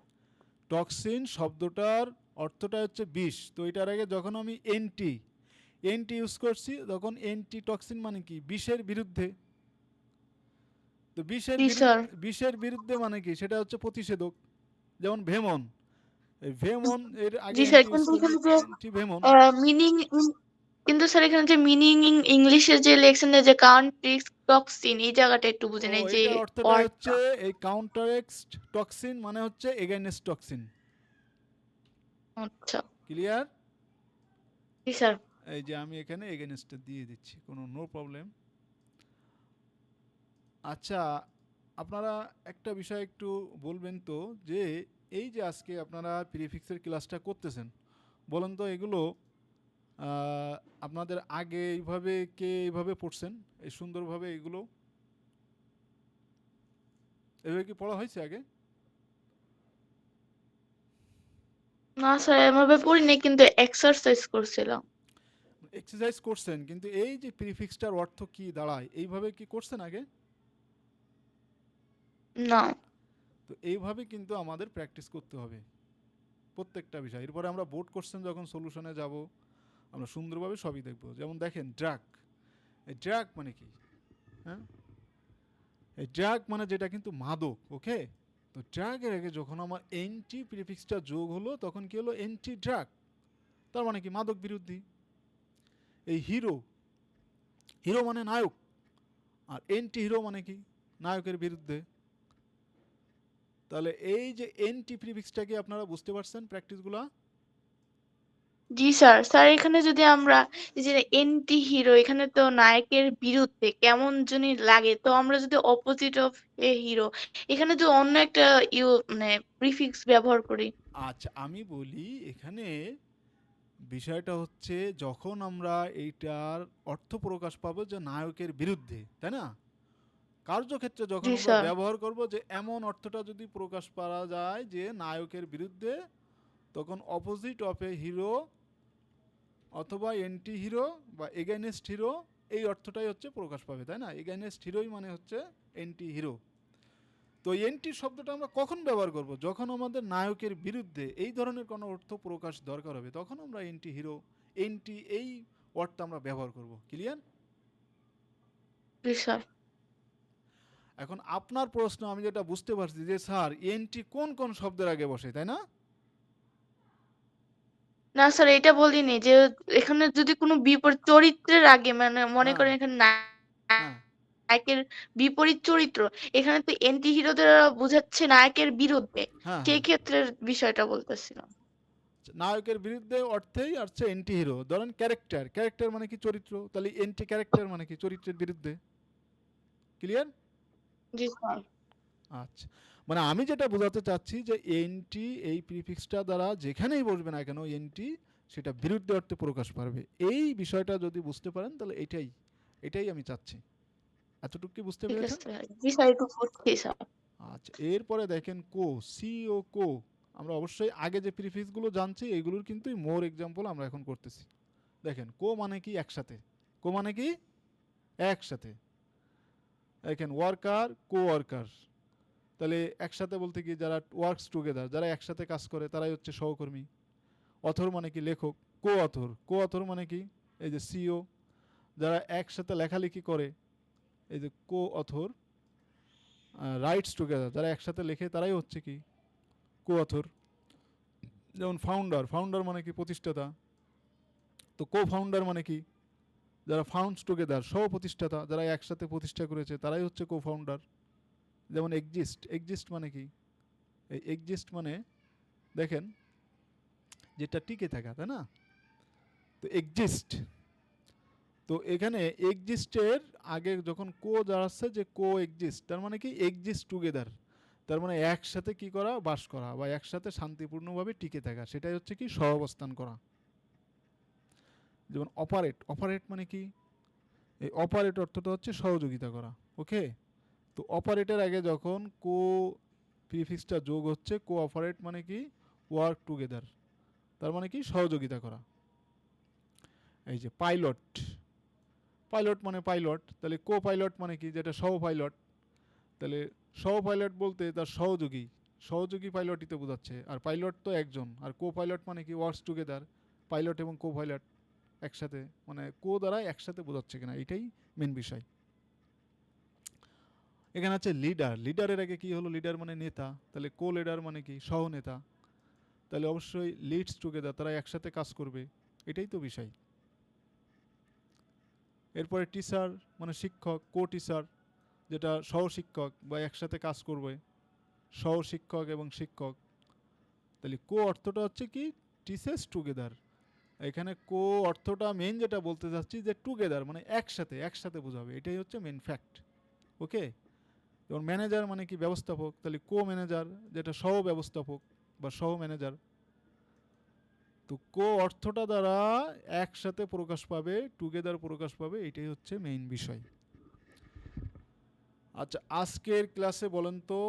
B: টক্সিন শব্দটার অর্থটা হচ্ছে বিষ, তো এটার আগে যখন আমি এন্টি ইউজ করছি তখন এন্টি টক্সিন মানে কি? বিষের বিরুদ্ধে। তো
C: জি স্যার।
B: বিষের বিরুদ্ধে মানে কি? সেটা হচ্ছে প্রতিষেধক। যেমন ভেমন, এই ভেমন এর আগে
C: জি স্যার,
B: এন্টি ইউজ
C: কিন্তু
B: করলে
C: এখানে যে
B: এন্টি ভেমন।
C: মিনিং, কিন্তু স্যার এখানে যে মিনিং ইংলিশে যে লেখছেন যে কাউন্টিক্স টক্সিন, এই জায়গাটা একটু বুঝে
B: ও
C: নেই যে
B: এটার অর্থটা
C: ওয়ার্ডটা।
B: হচ্ছে এই কাউন্টারেক্সট টক্সিন মানে হচ্ছে এগেইনস্ট টক্সিন।
C: আচ্ছা,
B: ক্লিয়ার?
C: জি স্যার।
B: এই যে আমি এখানে এগেনস্টটা দিয়ে দিচ্ছি, কোনো নো প্রবলেম। আচ্ছা, আপনারা একটা বিষয় একটু বলবেন তো, যে এই যে আজকে আপনারা প্রিফিক্সের ক্লাসটা করতেছেন, বলেন তো এগুলো আহ, আপনাদের আগে এইভাবে কে এইভাবে পড়ছেন, এই সুন্দরভাবে এগুলো এভাবে কি পড়া হয়েছে আগে?
C: না স্যার, এভাবে পড়িনি, কিন্তু এক্সারসাইজ করছিলাম।
B: এক্সারসাইজ করছেন, কিন্তু এই যে প্রিফিক্সটার অর্থ কি দাঁড়ায় এইভাবে কি করছেন আগে?
C: না।
B: তো এইভাবে কিন্তু আমাদের প্র্যাকটিস করতে হবে প্রত্যেকটা বিষয়। এরপরে আমরা বোর্ড কোশ্চেন যখন সলিউশনে যাব, আমরা সুন্দরভাবে সবই দেখব। যেমন দেখেন ড্রাগ, এই ড্রাগ মানে কি? হ্যাঁ, এই ড্রাগ মানে যেটা কিন্তু মাদক, ওকে। তো ড্রাগের আগে যখন আমার এন্টি প্রিফিক্সটা যোগ হলো, তখন কি হলো? এন্টি ড্রাগ, তার মানে কি? মাদক বিরোধী। এই হিরো, হিরো মানে নায়ক, আর এন্টি হিরো মানে কি? নায়কের বিরুদ্ধে। তাহলে এই যে এন্টি প্রিফিক্সটা কি আপনারা বুঝতে পারছেন প্র্যাকটিসগুলো?
C: জি স্যার। স্যার, এখানে যদি আমরা এই যে এন্টি হিরো, এখানে তো নায়কের বিরুদ্ধে কেমন জানি লাগে, তো আমরা যদি অপোজিট অফ এ হিরো, এখানে তো অন্য একটা মানে প্রিফিক্স ব্যবহার করি।
B: আচ্ছা, আমি বলি এখানে বিষয়টা হচ্ছে, যখন আমরা এইটার অর্থ প্রকাশ পাবো যে নায়কের বিরুদ্ধে, তাই না? কার্যক্ষেত্রে যখন
C: জি
B: আমরা
C: স্যার।
B: ব্যবহার করব, যে এমন অর্থটা যদি প্রকাশ করা যায় যে নায়কের বিরুদ্ধে, তখন অপোজিট অফ এ হিরো অথবা এন্টি হিরো বা এগেইনস্ট হিরো, এই অর্থটাই হচ্ছে প্রকাশ পাবে, তাই না? এগেইনস্ট হিরোই মানে হচ্ছে এন্টি হিরো। তো এন্টি শব্দটা আমরা কখন ব্যবহার করব? যখন আমাদের নায়কের বিরুদ্ধে এই ধরনের কোনো অর্থ প্রকাশ দরকার হবে, তখন আমরা এন্টি হিরো, এন্টি এই ওয়ার্ডটা আমরা ব্যবহার করব। ক্লিয়ার?
C: জি স্যার।
B: এখন আপনার প্রশ্ন আমি যেটা বুঝতে পারছি, যে স্যার এন্টি কোন কোন শব্দের আগে বসে, তাই না?
C: না স্যার, এটা বলিনি যে এখানে যদি কোনো বিপরীত চরিত্রের আগে, মানে মনে
B: হ্যাঁ,
C: করেন এখানে
B: হ্যাঁ,
C: নায়কের বিপরীত চরিত্র, এখানে তো এন্টি হিরো দ্বারা বোঝাচ্ছে নায়কের বিরুদ্ধে,
B: হ্যাঁ,
C: সেই
B: হ্যাঁ।
C: ক্ষেত্রের বিষয়টা বলতেছিলাম।
B: নায়কের বিরুদ্ধে অর্থেই আসছে এন্টি হিরো। ধরেন ক্যারেক্টার, ক্যারেক্টার মানে কি? চরিত্র। তাহলে এন্টি ক্যারেক্টার মানে কি? চরিত্রের বিরুদ্ধে। ক্লিয়ার?
C: জি স্যার।
B: আচ্ছা, মানে আমি যেটা বোঝাতে চাচ্ছি, যে এনটি এই প্রিফিক্সটা দ্বারা যেখানেই বসবে না কেন, এনটি সেটা বিরুদ্ধে অর্থে প্রকাশ পাবে। এই বিষয়টা যদি বুঝতে পারেন, তাহলে এটাই এটাই আমি চাচ্ছি। এতটুকু কি বুঝতে
C: ঠিক
B: পেরেছেন?
C: আছে স্যার, জি স্যার, একটু বুঝছি স্যার।
B: আচ্ছা, এরপরে দেখেন কো, সি ও কো। আমরা অবশ্যই আগে যে প্রিফিক্সগুলো জানছি, এইগুলোর কিন্তু মোর এক্সাম্পল আমরা এখন করতেছি। দেখেন কো মানে কি? একসাথে। কো মানে কি? একসাথে। দেখেন ওয়ার্কার, কো ওয়ার্কার। তাহলে একসাথে বলতে কি? যারা ওয়ার্কস টুগেদার, যারা একসাথে কাজ করে, তারাই হচ্ছে সহকর্মী। অথর মানে কি? লেখক। কো অথর, কো অথর মানে কি? এই যে সিও, যারা একসাথে লেখালেখি করে, এই যে কো অথর। রাইটস টুগেদার, যারা একসাথে লেখে, তারাই হচ্ছে কি? কো অথর। যেমন ফাউন্ডার, ফাউন্ডার মানে কি? প্রতিষ্ঠাতা। তো কো ফাউন্ডার মানে কি? যারা ফাউন্ডস টুগেদার, সহ প্রতিষ্ঠাতা, যারা একসাথে প্রতিষ্ঠা করেছে, তারাই হচ্ছে কো ফাউন্ডার। যেমন এক্সিস্ট, এক্সিস্ট মানে কি? এই এক্সিস্ট মানে দেখেন যেটা টিকে থাকা, তাই না? তো এক্সিস্ট, তো এখানে এক্সিস্টের আগে যখন কো দাঁড়াচ্ছে, যে কো এক্সিস্ট, তার মানে কি? এক্সিস্ট টুগেদার, তার মানে একসাথে কি করা? বাস করা, বা একসাথে শান্তিপূর্ণভাবে টিকে থাকা, সেটাই হচ্ছে কি? সহাবস্থান করা। যেমন অপারেট, অপারেট মানে কি? এই অপারেট অর্থটা হচ্ছে সহযোগিতা করা, ওকে। তো অপারেটের আগে যখন কো প্রিফিক্সটা যোগ হচ্ছে, কো অপারেট মানে কি? ওয়ার্ক টুগেদার, তার মানে কি? সহযোগিতা করা। এই যে পাইলট, পাইলট মানে পাইলট, তাহলে কো পাইলট মানে কি? যেটা সহ পাইলট। তাহলে সহ পাইলট বলতে তার সহযোগী, সহযোগী পাইলটই তো বোঝাচ্ছে। আর পাইলট তো একজন, আর কো পাইলট মানে কি? Works together. পাইলট এবং কো পাইলট একসাথে, মানে কো দ্বারা একসাথে বোঝাচ্ছে কিনা, এটাই মেন বিষয়। এখানে আছে লিডার, লিডারের আগে কি হলো? লিডার মানে নেতা, তাহলে কো লিডার মানে কি? সহ নেতা। তাহলে অবশ্যই লিডস টুগেদার, তারা একসাথে কাজ করবে, এটাই তো বিষয়। এরপরে টিচার মানে শিক্ষক, কো টিচার, যেটা সহশিক্ষক বা একসাথে কাজ করবে, সহশিক্ষক এবং শিক্ষক। তাহলে কো অর্থটা হচ্ছে কি? Teaches together. এখানে কো অর্থটা মেন যেটা বলতে চাচ্ছি যে টুগেদার মানে একসাথে, একসাথে বোঝাবে, এটাই হচ্ছে মেন ফ্যাক্ট। ওকে, যেমন ম্যানেজার মানে কি ব্যবস্থাপক, তাহলে কো ম্যানেজার যেটা সহ ব্যবস্থাপক বা সহ ম্যানেজার। তো কো অর্থটা দ্বারা একসাথে প্রকাশ পাবে, টুগেদার প্রকাশ পাবে, এটাই হচ্ছে মেইন বিষয়। আচ্ছা, আজকের ক্লাসে বলেন তো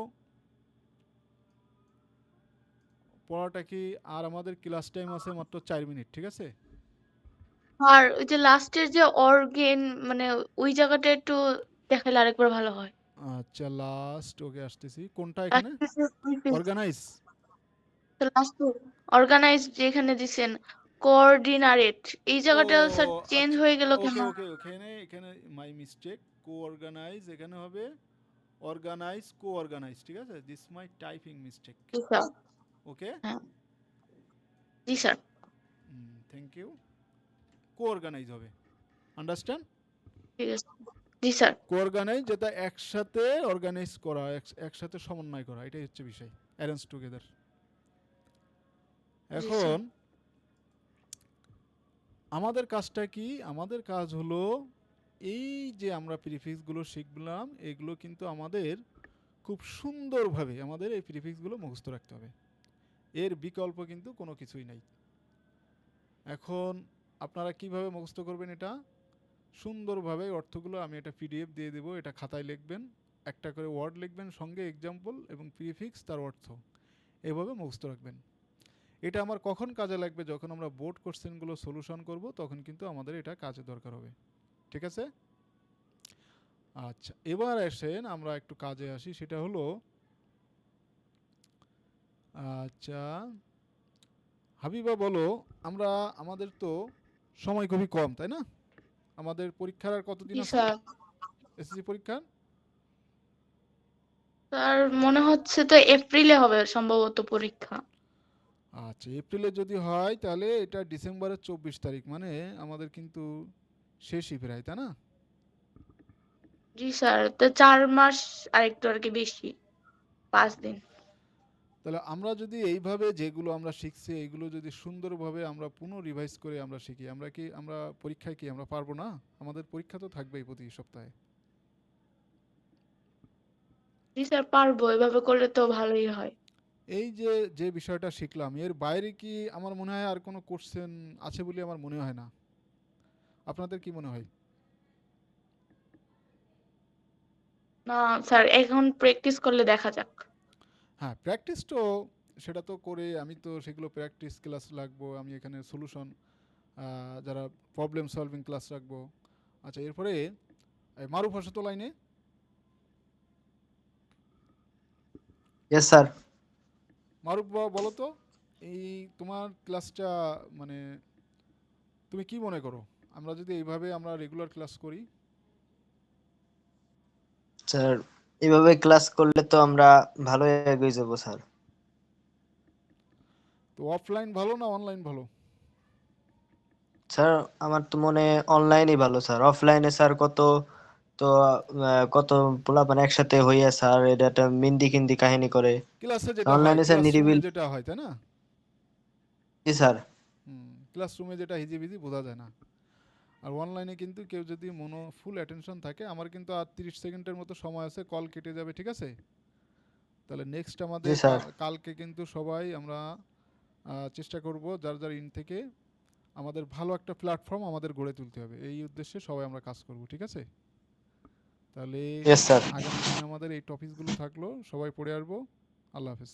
B: পড়াটা কি, আর আমাদের ক্লাস টাইম আছে মাত্র 4 মিনিট, ঠিক আছে?
C: আর ওই যে লাস্টের যে অর্গেন মানে ওই জায়গাটা একটু দেখালে আরেকবার ভালো হয়।
B: আচ্ছা, লাস্ট ওকে আসতেছি, কোনটা এখানে? অর্গানাইজ।
C: লাস্ট অর্গানাইজ যেখানে দিছেন কোঅর্ডিনারেট, এই
B: ও
C: জায়গাটা স্যার চেঞ্জ
B: আচ্ছা,
C: হয়ে গেল কেন?
B: ওকে ওকে, এখানে এখানে মাই মিস্টেক, কো অর্গানাইজ এখানে হবে অর্গানাইজ, কো অর্গানাইজ, ঠিক আছে? This my typing mistake.
C: জি স্যার।
B: ওকে,
C: হ্যাঁ জি sir.
B: Thank you. Co organise হবে, আন্ডারস্ট্যান্ড?
C: ঠিক আছে জি স্যার।
B: কো অর্গানাইজ যেটা একসাথে অর্গানাইজ করা, একসাথে সমন্বয় করা, এটাই হচ্ছে বিষয়, অ্যারেঞ্জ টুগেদার।
C: জি স্যার।
B: এখন আমাদের কাজটা কি? আমাদের কাজ হলো এই যে আমরা প্রিফিক্সগুলো শিখলাম, এগুলো কিন্তু আমাদের খুব সুন্দরভাবে আমাদের এই প্রিফিক্সগুলো মুখস্থ রাখতে হবে, এর বিকল্প কিন্তু কোনো কিছুই নাই। এখন আপনারা কিভাবে মুখস্থ করবেন এটা সুন্দরভাবে, অর্থগুলো আমি এটা পিডিএফ দিয়ে দেবো, এটা খাতায় লিখবেন, একটা করে ওয়ার্ড লিখবেন, সঙ্গে এক্সাম্পল এবং প্রিফিক্স তার অর্থ, এভাবে মুখস্থ রাখবেন। এটা আমার কখন কাজে লাগবে? যখন আমরা বোর্ড কোশ্চেনগুলো সলিউশন করব, তখন কিন্তু আমাদের এটা কাজে দরকার হবে, ঠিক আছে? আচ্ছা, এবার আসেন আমরা একটু কাজে আসি, সেটা হলো আচ্ছা হাবিবা বলো, আমরা আমাদের তো সময় খুবই কম, তাই না? আমাদের পরীক্ষার আর কতদিন
C: জি
B: আছে?
C: স্যার।
B: এসএসসি পরীক্ষার
C: স্যার মনে হচ্ছে তো এপ্রিলে হবে সম্ভবত পরীক্ষা।
B: আচ্ছা, এপ্রিলে যদি হয় তাহলে এটা ডিসেম্বরের 24 তারিখ, মানে আমাদের কিন্তু শেষই প্রায়, তাই না?
C: জি স্যার, তো 4 মাস আরেকটু আর কি বেশি, 5 দিন।
B: তাহলে আমরা যদি এইভাবে যেগুলো আমরা শিখছি এইগুলো যদি সুন্দরভাবে আমরা পুনঃ রিভাইজ করে আমরা শিখি, আমরা পরীক্ষায় কি আমরা পারবো না? আমাদের পরীক্ষা তো থাকবেই প্রতি সপ্তাহে।
C: জি স্যার পারবো, এভাবে করলে তো ভালোই হয়।
B: এই যে যে বিষয়টা শিখলাম, এর বাইরে কি আমার মনে হয় আর কোনো কোশ্চেন আছে বলে আমার মনে হয় না। আপনাদের কি মনে হয়?
C: না স্যার, এখন প্র্যাকটিস করলে দেখা যাক।
B: হ্যাঁ, প্র্যাকটিস তো সেটা তো করে, আমি তো সেগুলো প্র্যাকটিস ক্লাস রাখবো, আমি এখানে সলিউশন যারা প্রবলেম সলভিং ক্লাস রাখবো। আচ্ছা, এরপরে মারুফ আসো তো লাইনে।
A: Yes sir.
B: মারুফ বাবা বলো তো, এই তোমার ক্লাসটা মানে তুমি কি মনে করো, আমরা যদি এইভাবে আমরা রেগুলার ক্লাস করি?
A: স্যার এভাবে ক্লাস করলে তো আমরা ভালোই এগিয়ে যাবো স্যার।
B: তো অফলাইন ভালো না অনলাইন ভালো?
A: স্যার আমার তো মনে অনলাইনই ভালো স্যার। অফলাইনে স্যার কত পোলাপান একসাথে হইয়া স্যার এটা একটা মিন্দি খিন্দি কাহিনী করে।
B: ক্লাসে যেটা হয়,
A: অনলাইনে স্যার
B: ক্লাসরুমে
A: নিরিবিল।
B: যেটা হয়, তাই না?
A: জি স্যার।
B: ক্লাসরুমে যেটা হিজিবিজি বোঝা যায় না। আর অনলাইনে কিন্তু কেউ যদি ফুল অ্যাটেনশন থাকে, আমার কিন্তু আর 30 সেকেন্ডের মতো সময় আছে, কল কেটে যাবে, ঠিক আছে? তাহলে নেক্সট
A: জি
B: আমাদের
A: স্যার।
B: কালকে কিন্তু সবাই আমরা চেষ্টা করব যার যার ইন থেকে আমাদের ভালো একটা প্ল্যাটফর্ম আমাদের গড়ে তুলতে হবে, এই উদ্দেশ্যে সবাই আমরা কাজ করব, ঠিক আছে? তাহলে
A: ইয়েস স্যার।
B: আগামী দিন আমাদের এই টপিকসগুলো থাকলো, সবাই পড়ে আসবো। আল্লাহ হাফেজ।